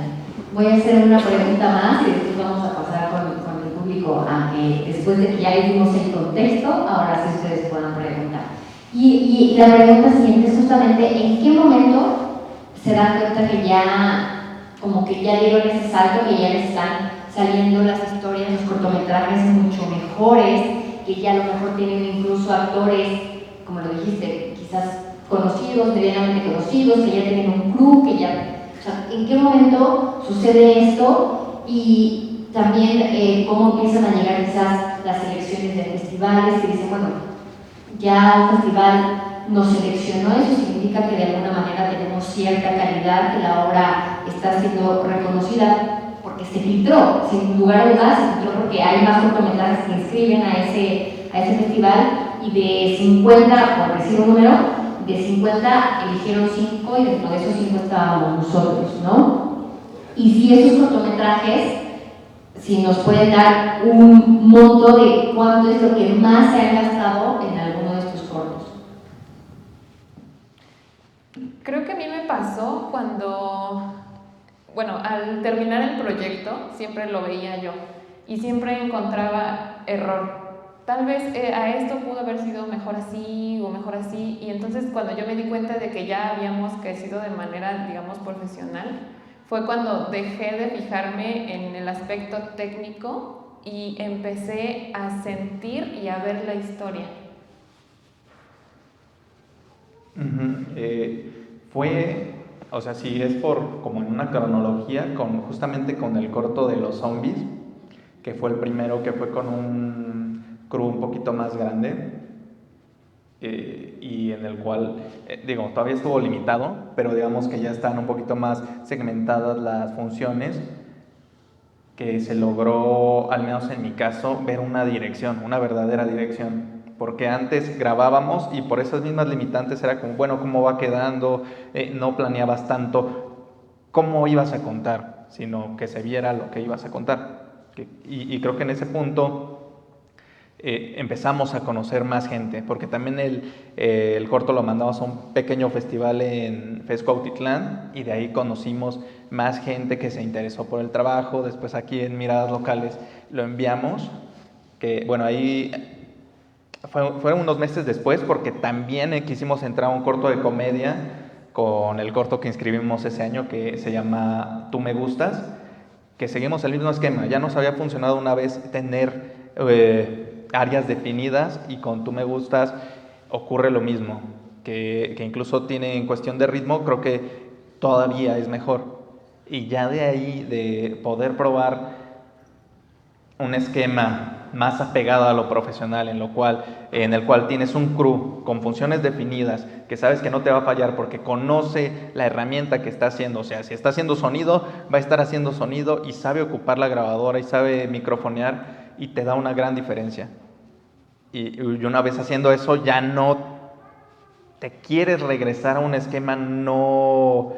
voy a hacer una pregunta más y después vamos a pasar con el público a que después de que ya les dimos el contexto, ahora sí ustedes puedan preguntar. Y la pregunta siguiente es justamente ¿en qué momento se dan cuenta que ya, como que ya dieron ese salto, que ya les están saliendo las historias, los cortometrajes mucho mejores, que ya a lo mejor tienen incluso actores, como lo dijiste, quizás conocidos, medianamente conocidos, que ya tienen un crew, que ya... O sea, ¿en qué momento sucede esto? Y también cómo empiezan a llegar quizás las selecciones de festivales que dicen, bueno, ya el festival nos seleccionó, eso significa que de alguna manera tenemos cierta calidad, que la obra está siendo reconocida porque se filtró, sin lugar a dudas, se filtró porque hay más cortometrajes que inscriben a ese festival y de 50, por decir un número, de 50 eligieron 5 y dentro de esos 5 estábamos nosotros, ¿no? Y si esos cortometrajes, si nos pueden dar un monto de cuánto es lo que más se ha gastado en alguno de estos cortos. Creo que a mí me pasó cuando, bueno, al terminar el proyecto siempre lo veía yo y siempre encontraba error. Tal vez a esto pudo haber sido mejor así o mejor así, y entonces cuando yo me di cuenta de que ya habíamos crecido de manera, digamos, profesional, fue cuando dejé de fijarme en el aspecto técnico y empecé a sentir y a ver la historia. O sea, si es por como en una cronología, justamente con el corto de los zombies, que fue el primero, que fue con un crew un poquito más grande, y en el cual, todavía estuvo limitado, pero digamos que ya están un poquito más segmentadas las funciones, que se logró, al menos en mi caso, ver una dirección, una verdadera dirección. Porque antes grabábamos y por esas mismas limitantes era como, bueno, ¿cómo va quedando? No planeabas tanto cómo ibas a contar, sino que se viera lo que ibas a contar. Y creo que en ese punto empezamos a conocer más gente, porque también el corto lo mandamos a un pequeño festival en Fesco Autitlán y de ahí conocimos más gente que se interesó por el trabajo. Después aquí en Miradas Locales lo enviamos, que bueno, ahí fueron unos meses después, porque también quisimos entrar a un corto de comedia con el corto que inscribimos ese año, que se llama Tú me gustas, que seguimos el mismo esquema. Ya nos había funcionado una vez tener áreas definidas, y con Tú me gustas ocurre lo mismo, que incluso tiene, en cuestión de ritmo, creo que todavía es mejor. Y ya de ahí, de poder probar un esquema más apegado a lo profesional, en el cual tienes un crew con funciones definidas, que sabes que no te va a fallar porque conoce la herramienta que está haciendo. O sea, si está haciendo sonido, va a estar haciendo sonido y sabe ocupar la grabadora y sabe microfonear, y te da una gran diferencia. Y una vez haciendo eso, ya no te quieres regresar a un esquema no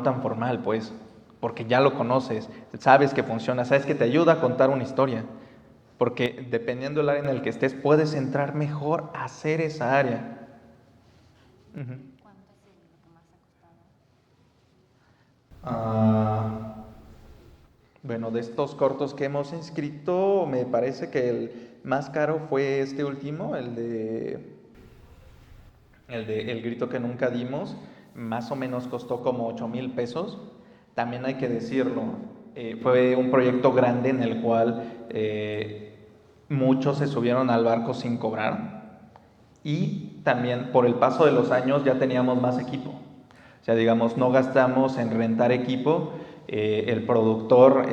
tan formal, pues, porque ya lo conoces, sabes que funciona, sabes que te ayuda a contar una historia, porque dependiendo del área en el que estés, puedes entrar mejor a hacer esa área. ¿Cuánto es lo que más ha costado? Bueno, de estos cortos que hemos inscrito, me parece que el más caro fue este último, el de El grito que nunca dimos. Más o menos costó como 8,000 pesos. También hay que decirlo, fue un proyecto grande en el cual muchos se subieron al barco sin cobrar, y también por el paso de los años ya teníamos más equipo. O sea, digamos, no gastamos en rentar equipo. El productor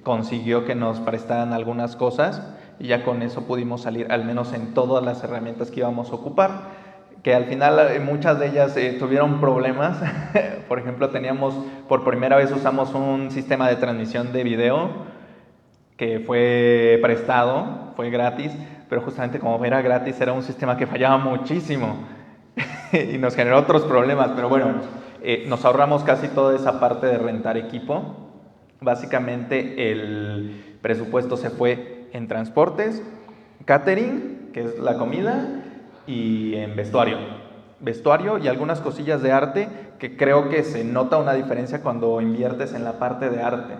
consiguió que nos prestaran algunas cosas y ya con eso pudimos salir, al menos en todas las herramientas que íbamos a ocupar, que al final muchas de ellas tuvieron problemas. Por ejemplo, por primera vez usamos un sistema de transmisión de video que fue prestado, fue gratis, pero justamente como era gratis era un sistema que fallaba muchísimo y nos generó otros problemas, pero bueno, nos ahorramos casi toda esa parte de rentar equipo. Básicamente el presupuesto se fue en transportes, catering, que es la comida, y en vestuario y algunas cosillas de arte, que creo que se nota una diferencia cuando inviertes en la parte de arte,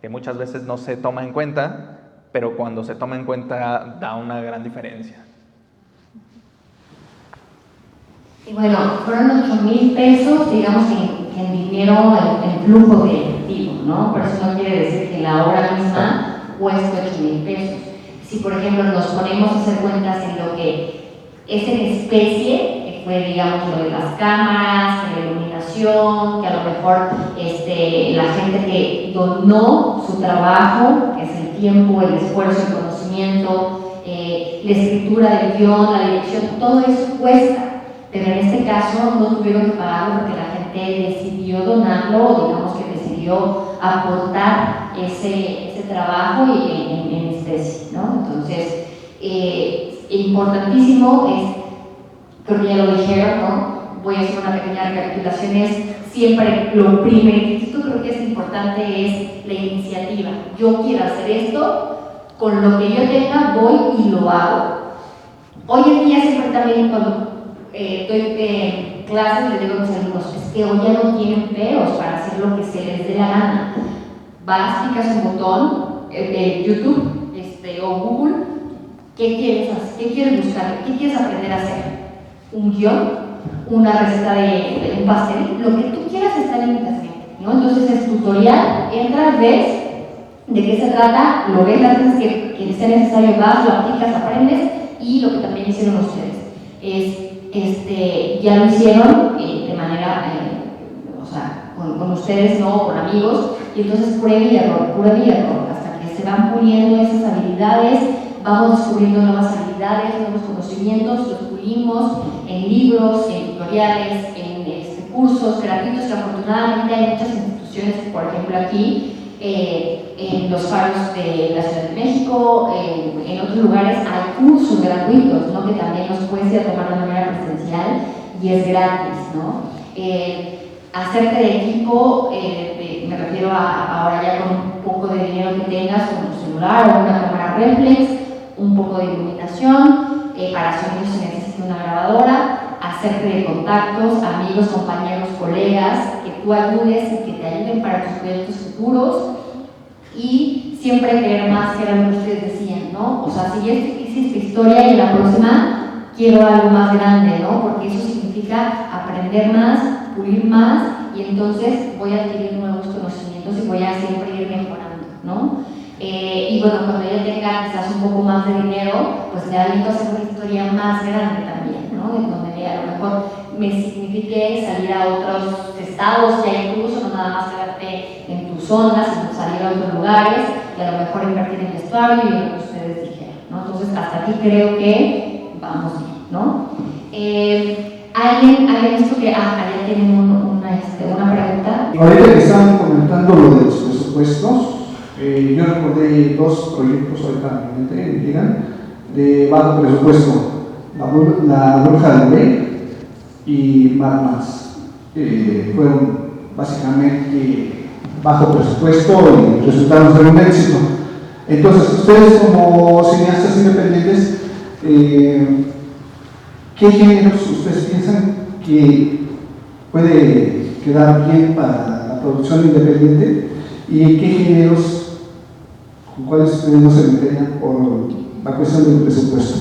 que muchas veces no se toma en cuenta, pero cuando se toma en cuenta da una gran diferencia. Y bueno, fueron 8,000 pesos, digamos que en dinero, en flujo de efectivo, ¿no? Pero eso no quiere decir que la obra misma cueste 8,000 pesos. Si, por ejemplo, nos ponemos a hacer cuentas en lo que es en especie, que fue, digamos, lo de las cámaras, la iluminación, que a lo mejor la gente que donó su trabajo, que es el tiempo, el esfuerzo, el conocimiento, la escritura del guión, la dirección, todo eso cuesta. Pero en este caso no tuvieron que pagarlo porque la gente decidió donarlo, digamos que decidió aportar ese trabajo en especie, ¿no? Entonces, importantísimo creo que ya lo dijeron, ¿no? Voy a hacer una pequeña recapitulación, siempre lo primerito creo que es importante es la iniciativa. Yo quiero hacer esto, con lo que yo tenga voy y lo hago. Hoy en día siempre también cuando doy clases les digo a mis alumnos, es que hoy ya no tienen peros para hacer lo que se les dé la gana. Vas, picas un botón de YouTube o Google, ¿qué quieres hacer? ¿Qué quieres buscar? ¿Qué quieres aprender a hacer? Un guión, una receta de un pastel, lo que tú quieras está en internet, ¿no? Entonces es tutorial, entras, ves de qué se trata, lo ves las veces que sea necesario, vas, lo aplicas, aprendes, y lo que también hicieron ustedes es ya lo hicieron de manera, o sea, con ustedes, no, con amigos, y entonces prueba y error, hasta que se van puliendo esas habilidades, vamos descubriendo nuevas habilidades, nuevos conocimientos, los pulimos en libros, en tutoriales, en cursos gratuitos, que afortunadamente hay muchas instituciones, por ejemplo aquí, en los faros de la Ciudad de México, en otros lugares hay cursos gratuitos, ¿no? Que también los puedes ir a tomar de manera presencial y es gratis, ¿no? Hacerte de equipo, me refiero a ahora ya con un poco de dinero que tengas, con tu celular o una cámara reflex, un poco de iluminación, para sonido se necesita una grabadora, hacerte de contactos, amigos, compañeros, colegas, que tú ayudes y que te ayuden para tus proyectos futuros, y siempre querer más, que era lo que ustedes decían, ¿no? O sea, si ya hiciste historia y en la próxima quiero algo más grande, ¿no? Porque eso significa aprender más, pulir más, y entonces voy a adquirir nuevos conocimientos y voy a siempre ir mejorando, ¿no? Y bueno, cuando ya tenga quizás un poco más de dinero, pues le aviento a hacer una historia más grande también, ¿no? En donde a lo mejor me signifique salir a otros estados, ya incluso no nada más quedarte en tu zona, sino salir a otros lugares y a lo mejor invertir en vestuario y lo que ustedes dijeron, ¿no? Entonces, hasta aquí creo que vamos bien, ¿no? ¿Alguien visto que allá tienen una pregunta? Ahorita que estaban comentando lo de los presupuestos, yo recordé dos proyectos ahorita en mi mente, digan, de bajo presupuesto, La Bruja del Rey y Mad Max. Fueron básicamente bajo presupuesto y resultaron ser un éxito. Entonces, ustedes como cineastas independientes, ¿qué géneros ustedes piensan que puede quedar bien para la producción independiente? ¿Y qué géneros con cuáles ustedes no se meterían por la cuestión del presupuesto?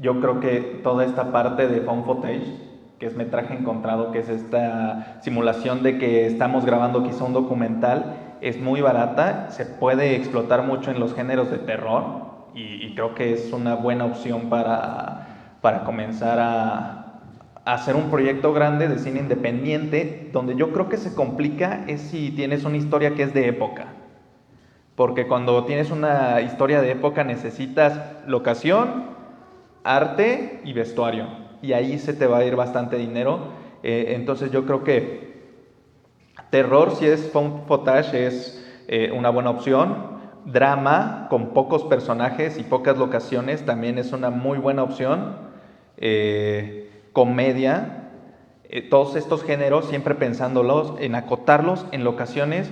Yo creo que toda esta parte de found footage, que es metraje encontrado, que es esta simulación de que estamos grabando quizá un documental, es muy barata, se puede explotar mucho en los géneros de terror y creo que es una buena opción para comenzar a hacer un proyecto grande de cine independiente. Donde yo creo que se complica es si tienes una historia que es de época, porque cuando tienes una historia de época necesitas locación, arte y vestuario. y ahí se te va a ir bastante dinero. Entonces yo creo que terror, si es found footage, es una buena opción. Drama con pocos personajes y pocas locaciones también es una muy buena opción. Comedia, todos estos géneros siempre pensándolos en acotarlos en locaciones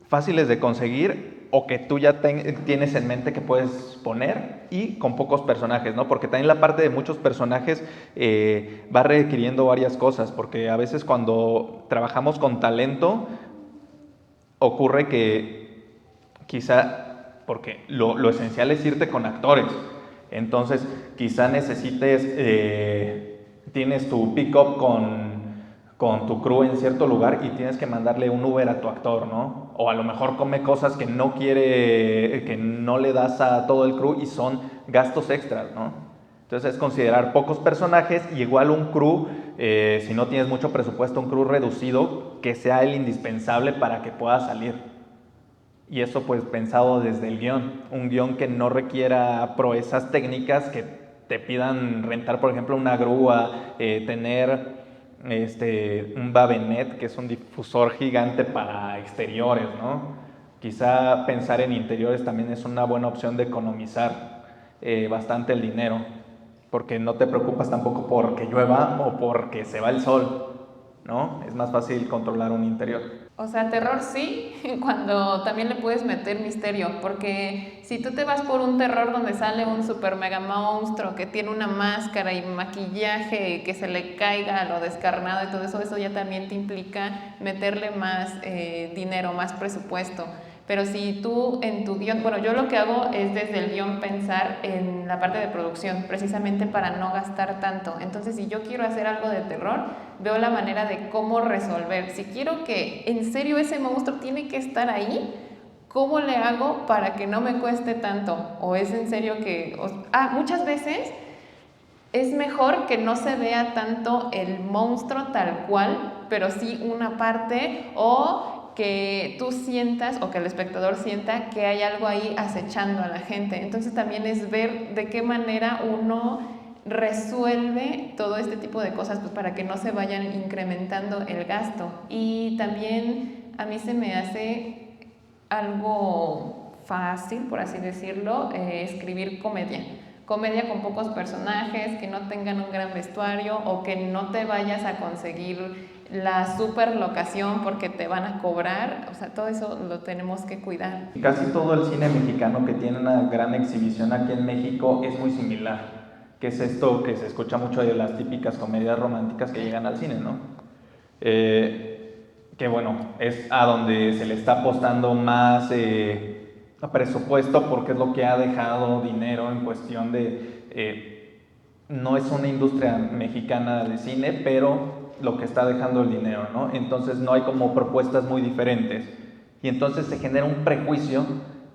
fáciles de conseguir o que tú ya tienes en mente que puedes poner, y con pocos personajes, ¿no? Porque también la parte de muchos personajes va requiriendo varias cosas, porque a veces cuando trabajamos con talento ocurre que quizá, porque lo esencial es irte con actores, entonces quizá necesites, tienes tu pick-up con tu crew en cierto lugar y tienes que mandarle un Uber a tu actor, ¿no? O a lo mejor come cosas que no quiere, que no le das a todo el crew y son gastos extras, ¿no? Entonces es considerar pocos personajes y igual un crew, si no tienes mucho presupuesto, un crew reducido que sea el indispensable para que pueda salir. Y eso pues pensado desde el guión, un guión que no requiera proezas técnicas, que te pidan rentar por ejemplo una grúa, tener un Bavenet, que es un difusor gigante para exteriores, ¿no? Quizá pensar en interiores también es una buena opción de economizar bastante el dinero, porque no te preocupas tampoco porque llueva o porque se va el sol, ¿no? Es más fácil controlar un interior. O sea, terror sí, cuando también le puedes meter misterio, porque si tú te vas por un terror donde sale un super mega monstruo que tiene una máscara y maquillaje que se le caiga a lo descarnado y todo eso, eso ya también te implica meterle más dinero, más presupuesto. Pero si tú en tu guión, bueno, yo lo que hago es desde el guión pensar en la parte de producción, precisamente para no gastar tanto. Entonces, si yo quiero hacer algo de terror, veo la manera de cómo resolver. Si quiero que en serio ese monstruo tiene que estar ahí, ¿cómo le hago para que no me cueste tanto? O es en serio que... muchas veces es mejor que no se vea tanto el monstruo tal cual, pero sí una parte, o que tú sientas o que el espectador sienta que hay algo ahí acechando a la gente. Entonces también es ver de qué manera uno resuelve todo este tipo de cosas, pues para que no se vayan incrementando el gasto. Y también a mí se me hace algo fácil, por así decirlo, escribir comedia con pocos personajes, que no tengan un gran vestuario o que no te vayas a conseguir la super locación porque te van a cobrar. O sea, todo eso lo tenemos que cuidar. Casi todo el cine mexicano que tiene una gran exhibición aquí en México es muy similar, que es esto que se escucha mucho de las típicas comedias románticas que llegan al cine, ¿no? Que bueno, es a donde se le está apostando más presupuesto, porque es lo que ha dejado dinero en cuestión de... no es una industria mexicana de cine, pero lo que está dejando el dinero, ¿no? Entonces no hay como propuestas muy diferentes. Y entonces se genera un prejuicio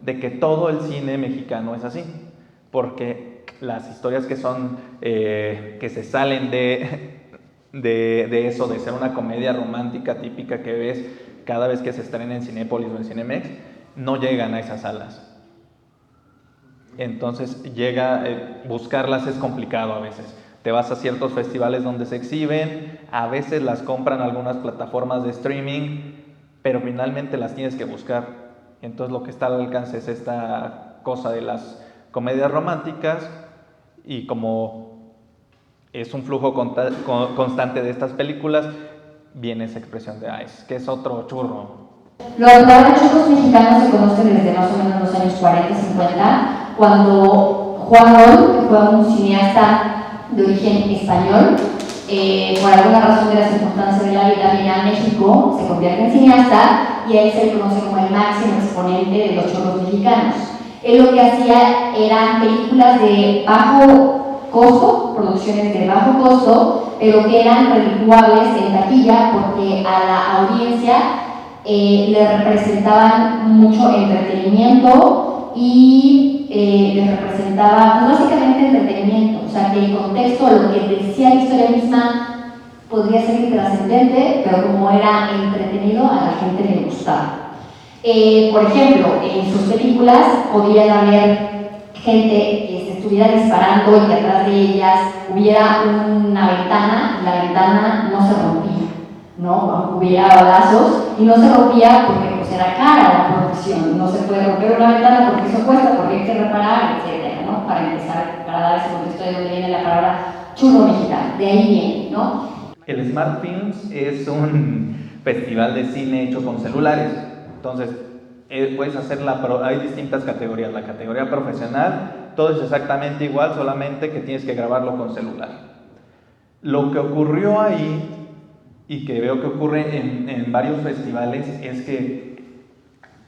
de que todo el cine mexicano es así, porque las historias que son, que se salen de eso, de ser una comedia romántica típica que ves cada vez que se estrena en Cinépolis o en Cinemex, no llegan a esas salas. Entonces buscarlas es complicado a veces. Te vas a ciertos festivales donde se exhiben, a veces las compran algunas plataformas de streaming, pero finalmente las tienes que buscar. Entonces lo que está al alcance es esta cosa de las comedias románticas, y como es un flujo constante de estas películas, viene esa expresión de es que es otro churro. Los churros mexicanos se conocen desde más o menos los años 40 y 50, cuando Juan Roll, que fue un cineasta de origen español, por alguna razón de las circunstancias de la vida, viene a México, se convierte en cineasta y a él se le conoce como el máximo exponente de los churros mexicanos. Él lo que hacía eran películas de bajo costo, producciones de bajo costo, pero que eran redituables en taquilla porque a la audiencia le representaban mucho entretenimiento y les representaba pues, básicamente entretenimiento, o sea que el contexto, lo que decía la historia misma podría ser intrascendente, pero como era entretenido a la gente le gustaba. Por ejemplo, en sus películas podían haber gente que se estuviera disparando y que atrás de ellas hubiera una ventana y la ventana no se rompía, ¿no? Hubiera balazos y no se rompía porque pues era cara la protección, no se puede romper una ventana porque eso cuesta, porque hay que reparar, etcétera, ¿no? Para empezar, para dar ese contexto de donde viene la palabra churro mexicano, de ahí viene, ¿no? El Smart Films es un festival de cine hecho con celulares. Entonces, puedes hay distintas categorías. La categoría profesional, todo es exactamente igual, solamente que tienes que grabarlo con celular. Lo que ocurrió ahí, y que veo que ocurre en varios festivales, es que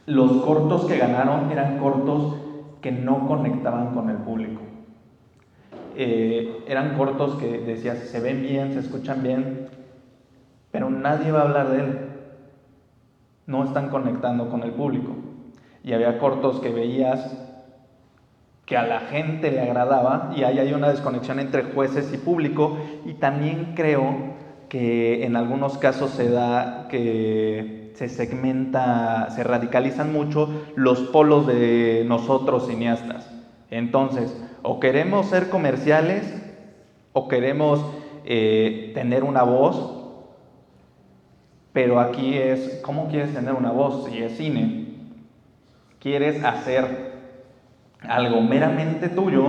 los cortos que ganaron eran cortos que no conectaban con el público. Eran cortos que decías, se ven bien, se escuchan bien, pero nadie va a hablar de él. No están conectando con el público. Y había cortos que veías que a la gente le agradaba, y ahí hay una desconexión entre jueces y público, y también creo que en algunos casos se da que se segmenta, se radicalizan mucho los polos de nosotros cineastas. Entonces, o queremos ser comerciales, o queremos tener una voz, pero aquí es, ¿cómo quieres tener una voz si es cine? ¿Quieres hacer algo meramente tuyo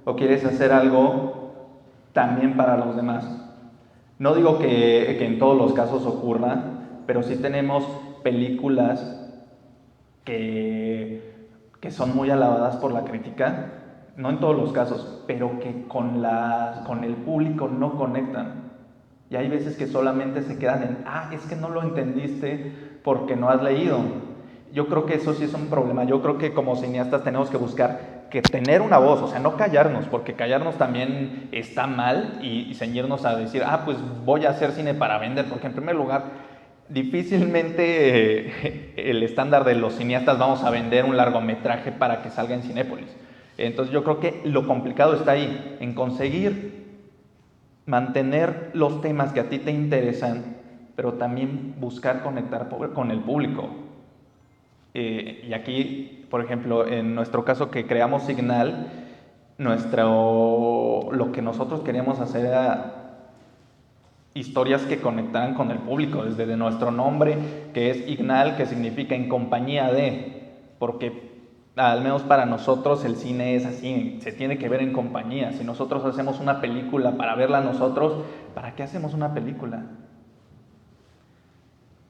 o quieres hacer algo también para los demás? No digo que en todos los casos ocurra, pero sí tenemos películas que son muy alabadas por la crítica, no en todos los casos, pero que con el público no conectan. Y hay veces que solamente se quedan en, es que no lo entendiste porque no has leído. Yo creo que eso sí es un problema. Yo creo que como cineastas tenemos que buscar que tener una voz, o sea, no callarnos, porque callarnos también está mal y ceñirnos a decir, pues voy a hacer cine para vender, porque en primer lugar, difícilmente el estándar de los cineastas vamos a vender un largometraje para que salga en Cinépolis. Entonces yo creo que lo complicado está ahí, en conseguir mantener los temas que a ti te interesan, pero también buscar conectar con el público. Y aquí, por ejemplo, en nuestro caso que creamos Signal, lo que nosotros queríamos hacer era historias que conectaran con el público, desde nuestro nombre, que es Ignal, que significa en compañía de, porque al menos para nosotros el cine es así, se tiene que ver en compañía. Si nosotros hacemos una película para verla nosotros, ¿para qué hacemos una película?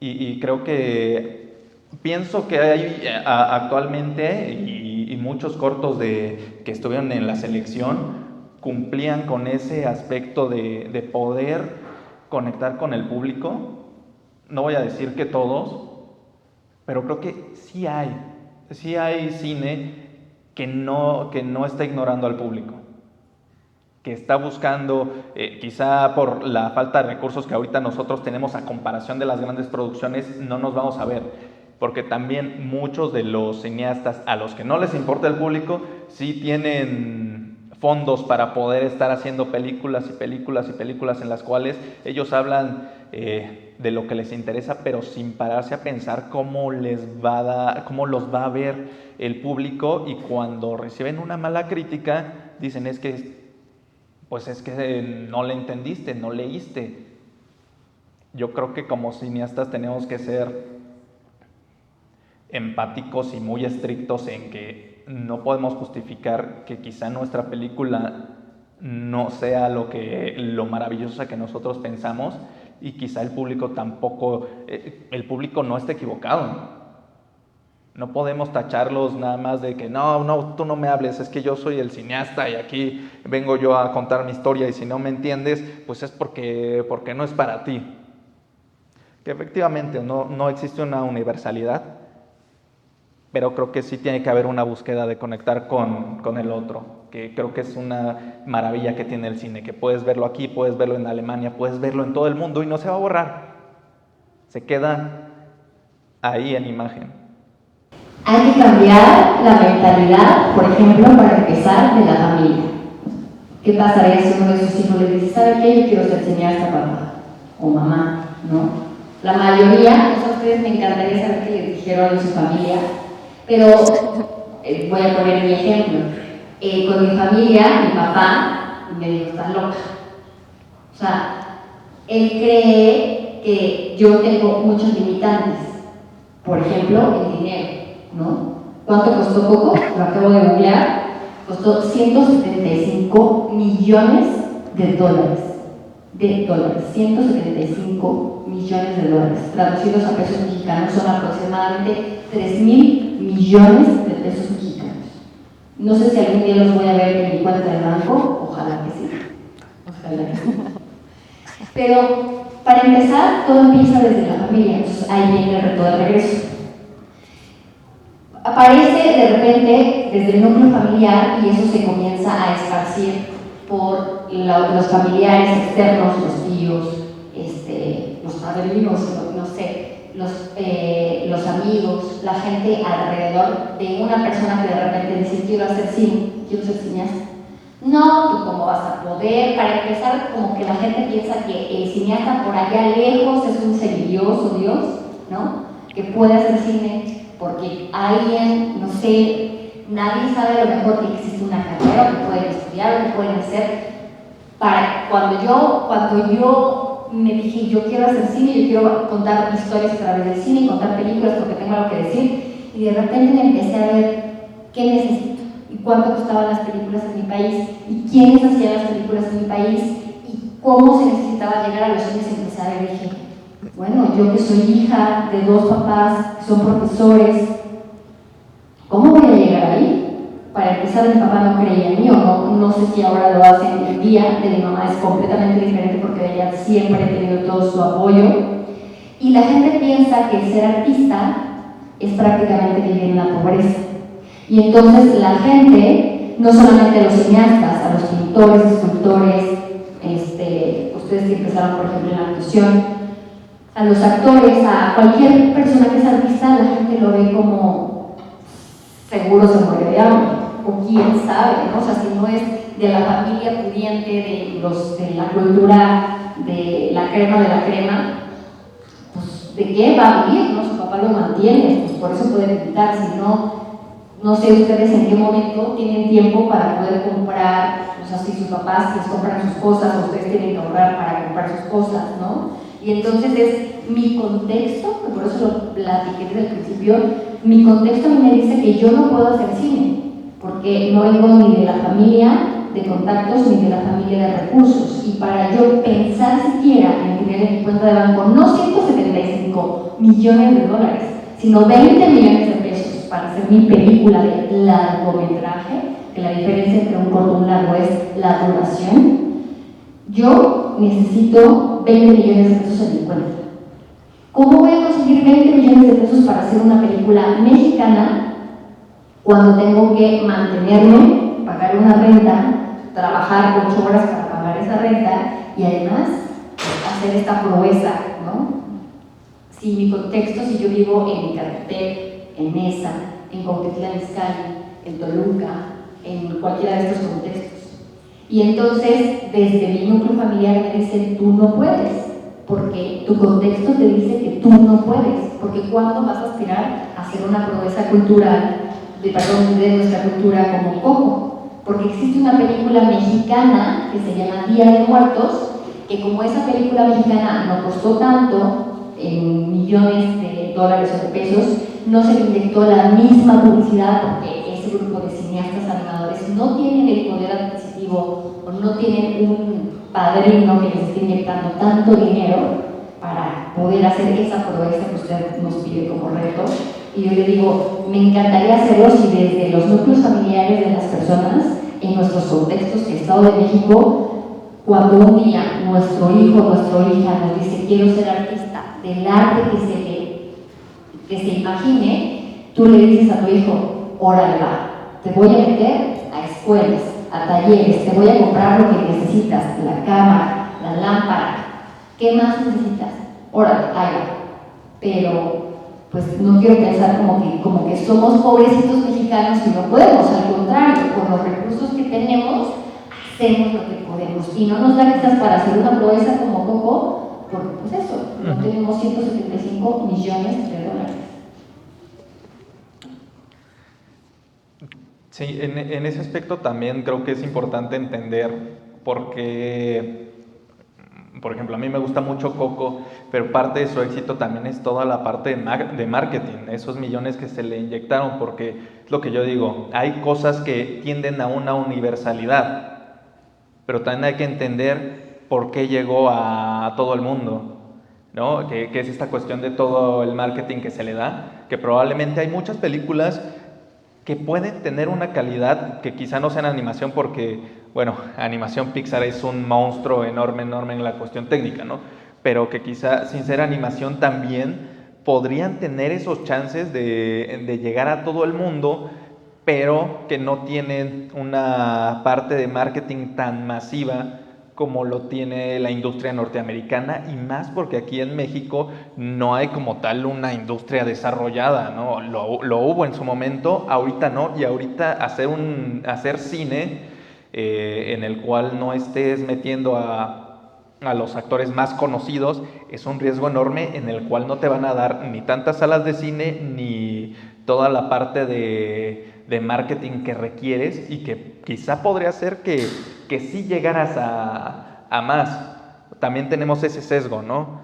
Y creo que pienso que hay actualmente y muchos cortos que estuvieron en la selección cumplían con ese aspecto de poder conectar con el público. No voy a decir que todos, pero creo que sí hay cine que no está ignorando al público, que está buscando, quizá por la falta de recursos que ahorita nosotros tenemos a comparación de las grandes producciones, no nos vamos a ver, porque también muchos de los cineastas a los que no les importa el público, sí tienen fondos para poder estar haciendo películas y películas y películas en las cuales ellos hablan de lo que les interesa, pero sin pararse a pensar cómo los va a ver el público, y cuando reciben una mala crítica dicen es que no le entendiste, no leíste. Yo creo que como cineastas tenemos que ser empáticos y muy estrictos en que no podemos justificar que quizá nuestra película no sea lo maravillosa que nosotros pensamos, y quizá el público tampoco, el público no está equivocado. No podemos tacharlos nada más de que no, tú no me hables, es que yo soy el cineasta y aquí vengo yo a contar mi historia, y si no me entiendes, pues es porque no es para ti. Que efectivamente no existe una universalidad, pero creo que sí tiene que haber una búsqueda de conectar con el otro, que creo que es una maravilla que tiene el cine, que puedes verlo aquí, puedes verlo en Alemania, puedes verlo en todo el mundo y no se va a borrar, se queda ahí en imagen. Hay que cambiar la mentalidad, por ejemplo, para empezar, de la familia. ¿Qué pasaría si uno de sus hijos le dice, ¿sabe qué? Yo quiero ser cineasta, papá o mamá, ¿no? La mayoría, a ustedes me encantaría saber qué les dijeron a su familia, pero voy a poner mi ejemplo. con mi familia, mi papá me dijo, estás loca. O sea, él cree que yo tengo muchos limitantes. Por ejemplo, el dinero, ¿no? ¿Cuánto costó Coco? Lo acabo de googlear. Costó 175 millones de dólares. 175 millones de dólares. Traducidos a pesos mexicanos son aproximadamente 3,000 millones de pesos mexicanos. No sé si algún día los voy a ver en mi cuenta de banco, ojalá que sí. Ojalá que sí. Pero para empezar, todo empieza desde la familia, entonces ahí viene el reto de regreso. Aparece de repente desde el núcleo familiar y eso se comienza a esparcir por los familiares externos, los tíos, los padrinos, no sé, los amigos, la gente alrededor de una persona que de repente dice quiero hacer cine, quiero ser cineasta. No, ¿tú cómo vas a poder? Para empezar, como que la gente piensa que el cineasta por allá lejos es un semidios o Dios, ¿no? Que puede hacer cine porque alguien, no sé, nadie sabe a lo mejor que existe una carrera, que pueden estudiar o que pueden hacer. Cuando yo me dije, yo quiero hacer cine, yo quiero contar historias a través del cine, contar películas porque tengo algo que decir, y de repente me empecé a ver qué necesito. Y cuánto costaban las películas en mi país, y quiénes hacían las películas en mi país, y cómo se necesitaba llegar a los cines. Empecé a ver y dije, bueno, yo que soy hija de 2 papás que son profesores, ¿cómo voy a llegar ahí? Para empezar, mi papá no creía en mí, o no sé si ahora lo hacen el día de mi mamá es completamente diferente porque ella siempre ha tenido todo su apoyo. Y la gente piensa que ser artista es prácticamente vivir en la pobreza. Y entonces la gente, no solamente a los cineastas, a los pintores, escultores, ustedes que empezaron por ejemplo en la actuación, a los actores, a cualquier persona que es artista, la gente lo ve como seguro se muere de hambre, o quién sabe, ¿no? O sea, si no es de la familia pudiente, de la cultura, de la crema, pues ¿de qué va a vivir? ¿No? Su papá lo mantiene, pues por eso puede pintar, si no. No sé ustedes en qué momento tienen tiempo para poder comprar, o sea, si sus papás les compran sus cosas, o ustedes tienen que ahorrar para comprar sus cosas, ¿no? Y entonces es mi contexto, que por eso lo platiqué desde el principio, mi contexto me dice que yo no puedo hacer cine, porque no vengo ni de la familia de contactos ni de la familia de recursos. Y para yo pensar siquiera en tener en mi cuenta de banco no 175 millones de dólares, sino 20 millones de pesos para hacer mi película de largometraje, que la diferencia entre un corto y un largo es la duración, yo necesito 20 millones de pesos en mi cuenta. ¿Cómo voy a conseguir 20 millones de pesos para hacer una película mexicana cuando tengo que mantenerme, pagar una renta, trabajar 8 horas para pagar esa renta y además hacer esta proeza, ¿no? Si mi contexto, si yo vivo en Ecatepec, en Mesa, en Cuautitlán Izcalli, en Toluca, en cualquiera de estos contextos. Y entonces, desde mi núcleo familiar me dicen, tú no puedes, porque tu contexto te dice que tú no puedes, porque ¿cuándo vas a aspirar a hacer una proeza cultural, de nuestra cultura como Coco? Porque existe una película mexicana que se llama Día de Muertos, que como esa película mexicana no costó tanto, en millones de dólares o de pesos, no se le inyectó la misma publicidad porque ese grupo de cineastas animadores no tienen el poder adquisitivo o no tienen un padrino que les esté inyectando tanto dinero para poder hacer esa proeza que usted nos pide como reto. Y yo le digo, me encantaría hacerlo si desde los núcleos familiares de las personas, en nuestros contextos de Estado de México, cuando un día nuestro hijo o nuestra hija nos dice quiero ser artista del arte que se imagine, tú le dices a tu hijo, órale va, te voy a meter a escuelas, a talleres, te voy a comprar lo que necesitas, la cámara, la lámpara, ¿qué más necesitas? Órale, ahí va. Pero pues no quiero pensar como que somos pobrecitos mexicanos y no podemos, al contrario, con los recursos que tenemos, hacemos lo que podemos y no nos da quizás para hacer una proeza como Coco, porque pues eso, no tenemos 175 millones de dólares. Sí, en ese aspecto también creo que es importante entender porque, por ejemplo, a mí me gusta mucho Coco, pero parte de su éxito también es toda la parte de marketing, esos millones que se le inyectaron, porque es lo que yo digo, hay cosas que tienden a una universalidad, pero también hay que entender por qué llegó a todo el mundo, ¿no? Que es esta cuestión de todo el marketing que se le da, que probablemente hay muchas películas que pueden tener una calidad que quizá no sea en animación porque, bueno, animación Pixar es un monstruo enorme en la cuestión técnica, ¿no? Pero que quizá sin ser animación también podrían tener esos chances de llegar a todo el mundo, pero que no tienen una parte de marketing tan masiva como lo tiene la industria norteamericana, y más porque aquí en México no hay como tal una industria desarrollada, ¿no? Lo hubo en su momento, ahorita no, y ahorita hacer cine en el cual no estés metiendo a los actores más conocidos es un riesgo enorme en el cual no te van a dar ni tantas salas de cine ni toda la parte de marketing que requieres, y que quizá podría ser que sí llegaras a más. También tenemos ese sesgo, ¿no?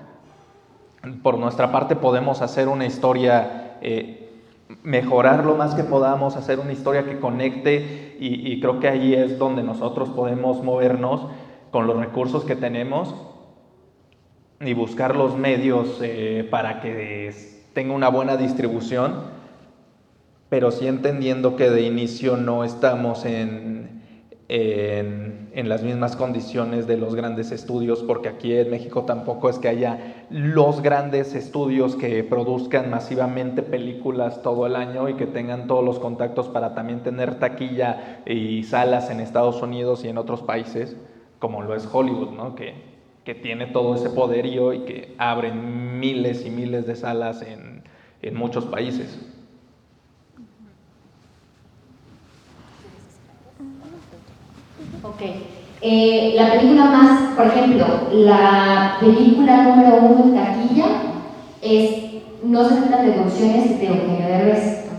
Por nuestra parte podemos hacer una historia, mejorar lo más que podamos, hacer una historia que conecte, y creo que ahí es donde nosotros podemos movernos con los recursos que tenemos y buscar los medios para que tenga una buena distribución, pero sí entendiendo que de inicio no estamos en las mismas condiciones de los grandes estudios, porque aquí en México tampoco es que haya los grandes estudios que produzcan masivamente películas todo el año y que tengan todos los contactos para también tener taquilla y salas en Estados Unidos y en otros países, como lo es Hollywood, ¿no? Que tiene todo ese poderío y que abren miles y miles de salas en muchos países. Ok. La película más, por ejemplo, la película número 1 en taquilla es No se trata de devoluciones de Eugenio Derbez.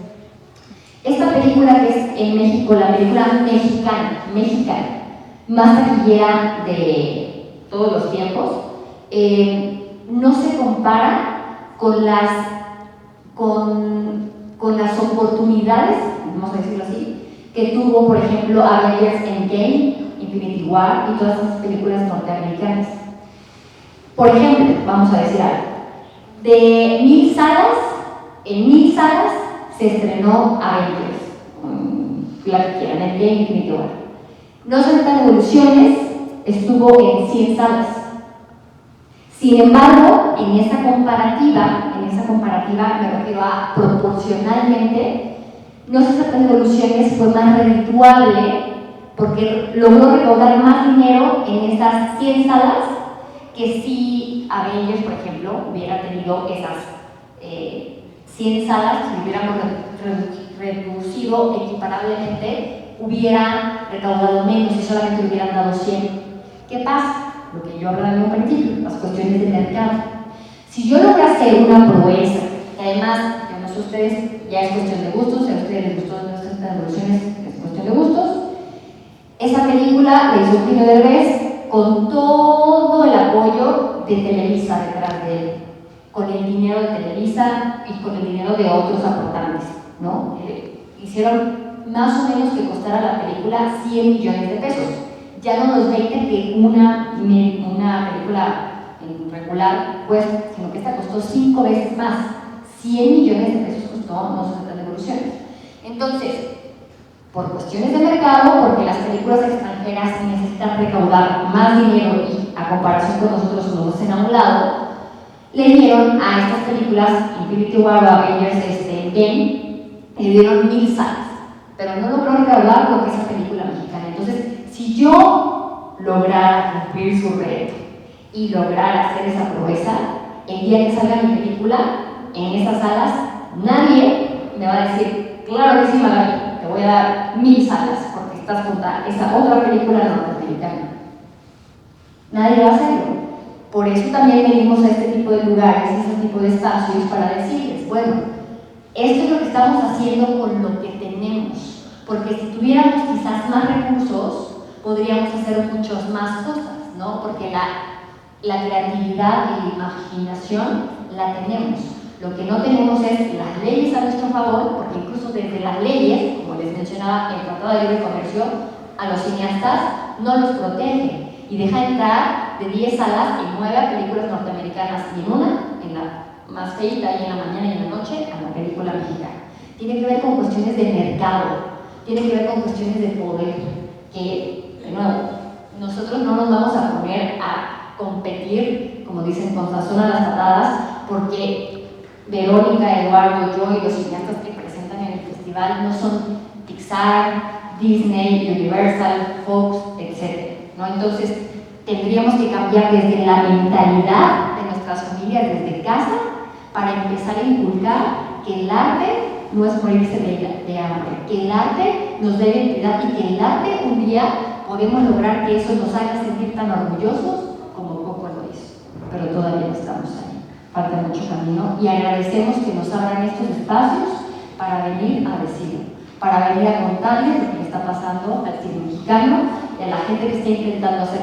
Esta película, que es en México la película mexicana más taquillera de todos los tiempos, no se compara con las oportunidades, vamos a decirlo así, que tuvo, por ejemplo, Avengers Endgame, Infinity War y todas esas películas norteamericanas. Por ejemplo, vamos a decir algo, de 1000 salas, en 1000 salas se estrenó Avengers, la que quieran, Endgame, Infinity War. No se trata de evoluciones, estuvo en 100 salas. Sin embargo, en esa comparativa me refiero a proporcionalmente, No se trata de evoluciones fue más redituable porque logró recaudar más dinero en esas 100 salas que si Avengers, por ejemplo, hubiera tenido esas 100 salas, si hubiéramos reducido equiparablemente, hubiera recaudado menos y solamente le hubieran dado 100. ¿Qué pasa? Lo que yo hablaba en un principio, las cuestiones de mercado. Si yo logro hacer una proeza, que además, yo no sé ustedes, ya es cuestión de gustos, si a ustedes les gustó nuestras evoluciones, es cuestión de gustos. Esa película la hizo Eugenio Derbez con todo el apoyo de Televisa detrás de él, con el dinero de Televisa y con el dinero de otros aportantes, ¿no? Hicieron más o menos que costara la película 100 millones de pesos. Ya no los 20 que una película regular cuesta, sino que esta costó 5 veces más. 100 millones de pesos costó No se trata de evoluciones. Entonces, por cuestiones de mercado, porque las películas extranjeras necesitan recaudar más dinero y a comparación con nosotros nos hacen a un lado, le dieron a estas películas Infinity War o Avengers Endgame, le dieron 1000 salas, pero no logró recaudar lo que es esa película mexicana. Entonces, si yo lograra cumplir su reto y lograr hacer esa proeza, el día que salga mi película en estas salas, nadie me va a decir, claro que sí, Magali, te voy a dar 1000 salas porque estás junto a esa otra película norteamericana. Nadie va a hacerlo. Por eso también venimos a este tipo de lugares, a este tipo de espacios para decirles, bueno, esto es lo que estamos haciendo con lo que tenemos. porque si tuviéramos quizás más recursos, podríamos hacer muchas más cosas, ¿no? Porque la creatividad y la imaginación la tenemos. Lo que no tenemos es las leyes a nuestro favor, porque incluso desde las leyes, como les mencionaba, el Tratado de Libre Comercio, a los cineastas no los protege y deja entrar de 10 salas en 9 películas norteamericanas y en una, en la más feita y en la mañana y en la noche, a la película mexicana. Tiene que ver con cuestiones de mercado, tiene que ver con cuestiones de poder, que, de nuevo, nosotros no nos vamos a poner a competir, como dicen, con sazón a las patadas, porque Verónica, Eduardo, yo y los cineastas que presentan en el festival no son Pixar, Disney, Universal, Fox, etc., ¿no? Entonces, tendríamos que cambiar desde la mentalidad de nuestras familias, desde casa, para empezar a inculcar que el arte no es morirse de hambre, que el arte nos dé identidad y que el arte un día podemos lograr que eso nos haga sentir tan orgullosos como Coco lo hizo, pero todavía no estamos ahí, falta mucho camino y agradecemos que nos abran estos espacios para venir a decirlo, para venir a contarles lo que le está pasando al cine mexicano y a la gente que está intentando hacer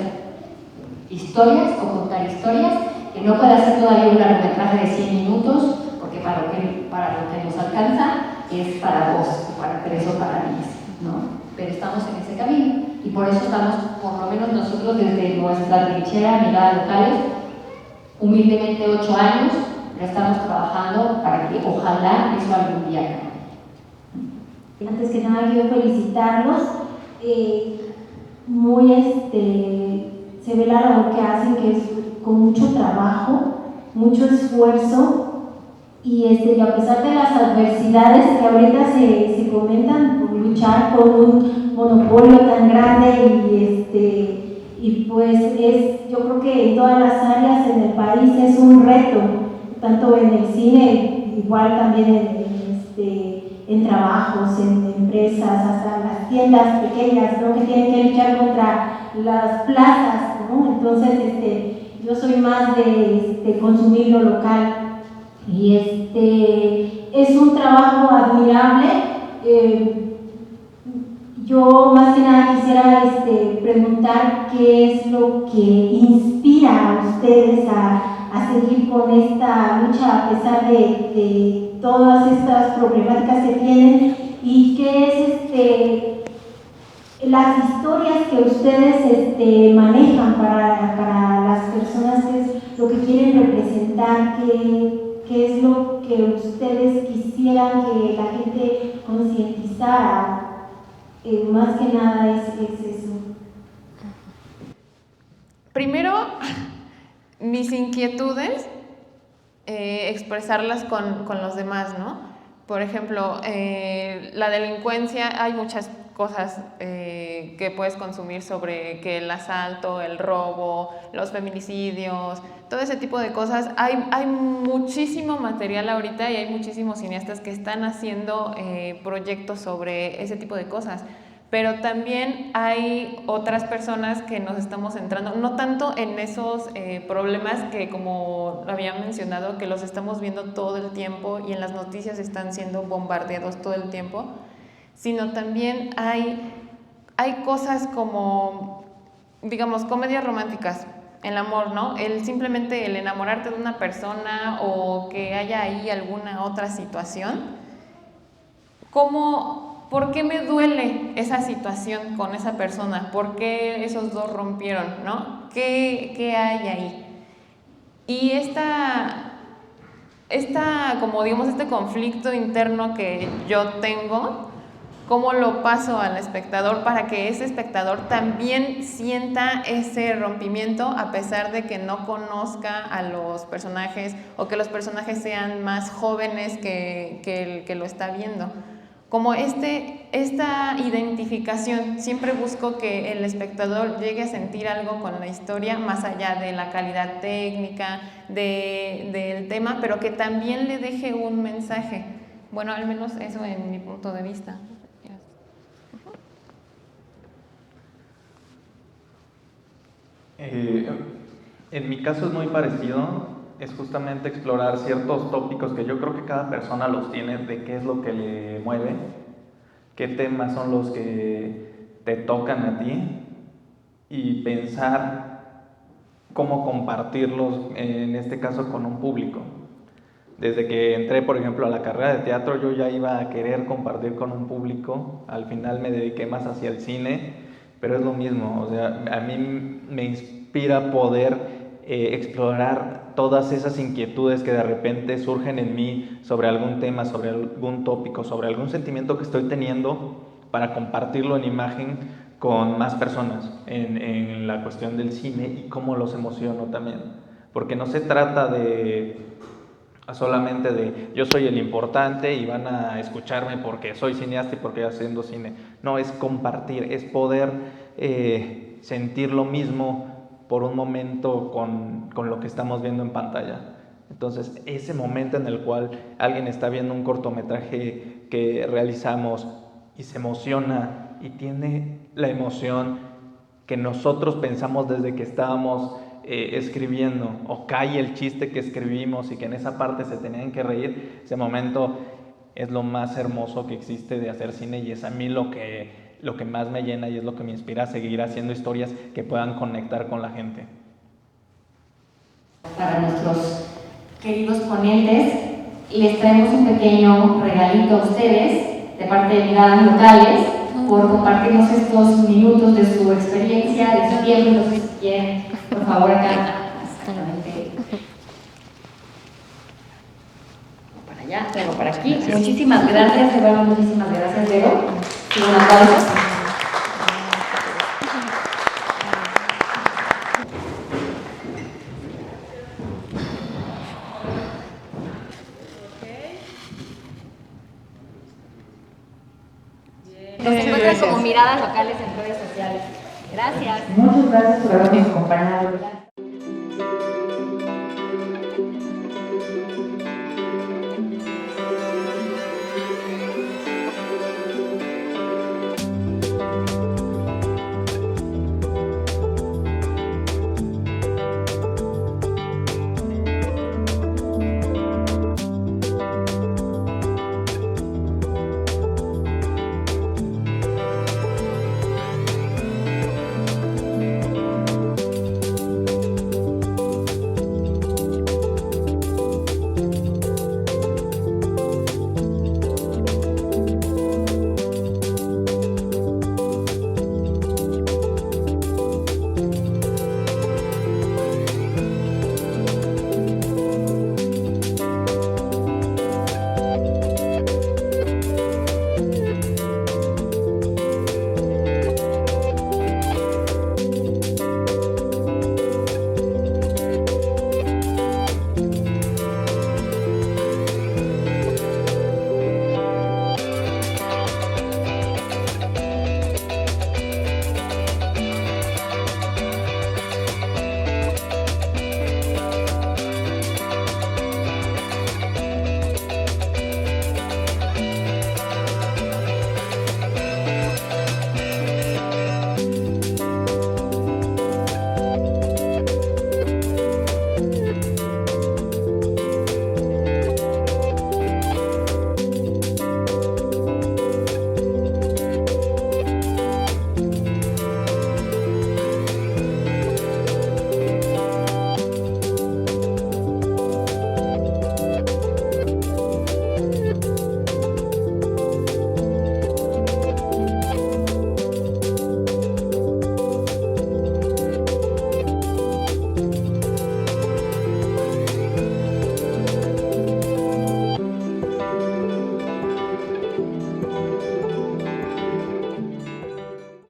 historias o contar historias, que no puede hacer todavía un largometraje de 100 minutos, porque para lo que nos alcanza es para vos, para 3 o para 10, ¿no? Pero estamos en ese camino y por eso estamos, por lo menos nosotros desde nuestra trinchera, mirada locales, humildemente 8 años, pero estamos trabajando para que ojalá eso algún día cambie. Antes que nada quiero felicitarlos, se ve la labor que hacen, que es con mucho trabajo, mucho esfuerzo y a pesar de las adversidades que ahorita se comentan, por luchar con un monopolio tan grande y pues yo creo que en todas las áreas en el país es un reto, tanto en el cine, igual también en trabajos, en empresas, hasta las tiendas pequeñas, ¿no? Que tienen que luchar contra las plazas, ¿no? Entonces, yo soy más de consumir lo local y es un trabajo admirable. Yo más que nada quisiera preguntar qué es lo que inspira a ustedes a seguir con esta lucha a pesar de todas estas problemáticas que tienen y qué es las historias que ustedes manejan para las personas, qué es lo que quieren representar, qué es lo que ustedes quisieran que la gente concientizara. Más que nada es eso. Primero, mis inquietudes, expresarlas con los demás, ¿no? Por ejemplo, la delincuencia, hay muchas cosas que puedes consumir sobre que el asalto, el robo, los feminicidios, todo ese tipo de cosas. Hay muchísimo material ahorita y hay muchísimos cineastas que están haciendo proyectos sobre ese tipo de cosas. Pero también hay otras personas que nos estamos centrando, no tanto en esos problemas que, como lo había mencionado, que los estamos viendo todo el tiempo y en las noticias están siendo bombardeados todo el tiempo, sino también hay cosas como, digamos, comedias románticas, el amor, ¿no? Simplemente el enamorarte de una persona o que haya ahí alguna otra situación. ¿Por qué me duele esa situación con esa persona? ¿Por qué esos dos rompieron, no? ¿Qué hay ahí? Y como digamos, este conflicto interno que yo tengo, ¿cómo lo paso al espectador para que ese espectador también sienta ese rompimiento a pesar de que no conozca a los personajes o que los personajes sean más jóvenes que el que lo está viendo? Como esta identificación, siempre busco que el espectador llegue a sentir algo con la historia, más allá de la calidad técnica, del tema, pero que también le deje un mensaje. Bueno, al menos eso en mi punto de vista. En mi caso es muy parecido. Es justamente explorar ciertos tópicos que yo creo que cada persona los tiene, de qué es lo que le mueve. qué temas son los que te tocan a ti y pensar cómo compartirlos, en este caso con un público. Desde que entré, por ejemplo, a la carrera de teatro, yo ya iba a querer compartir con un público. Al final me dediqué más hacia el cine, pero es lo mismo. O sea, a mí me inspira poder explorar todas esas inquietudes que de repente surgen en mí sobre algún tema, sobre algún tópico, sobre algún sentimiento que estoy teniendo, para compartirlo en imagen con más personas en la cuestión del cine y cómo los emociono también. Porque no se trata de solamente de yo soy el importante y van a escucharme porque soy cineasta y porque estoy haciendo cine. No, es compartir, es poder sentir lo mismo por un momento con lo que estamos viendo en pantalla. Entonces, ese momento en el cual alguien está viendo un cortometraje que realizamos y se emociona y tiene la emoción que nosotros pensamos desde que estábamos escribiendo, o cae el chiste que escribimos y que en esa parte se tenían que reír, ese momento es lo más hermoso que existe de hacer cine, y es a mí lo que más me llena y es lo que me inspira a seguir haciendo historias que puedan conectar con la gente. Para nuestros queridos ponentes, les traemos un pequeño regalito a ustedes de parte de Miradas Locales por compartirnos estos minutos de su experiencia, de su tiempo. Entonces, si quieren, por favor, acá. Exactamente. Para allá, luego para aquí. Gracias. Muchísimas gracias, de verdad, muchísimas gracias, Vero. Y un aplauso. Nos encuentran como Miradas Locales en redes sociales. Gracias. Muchas gracias por habernos acompañado.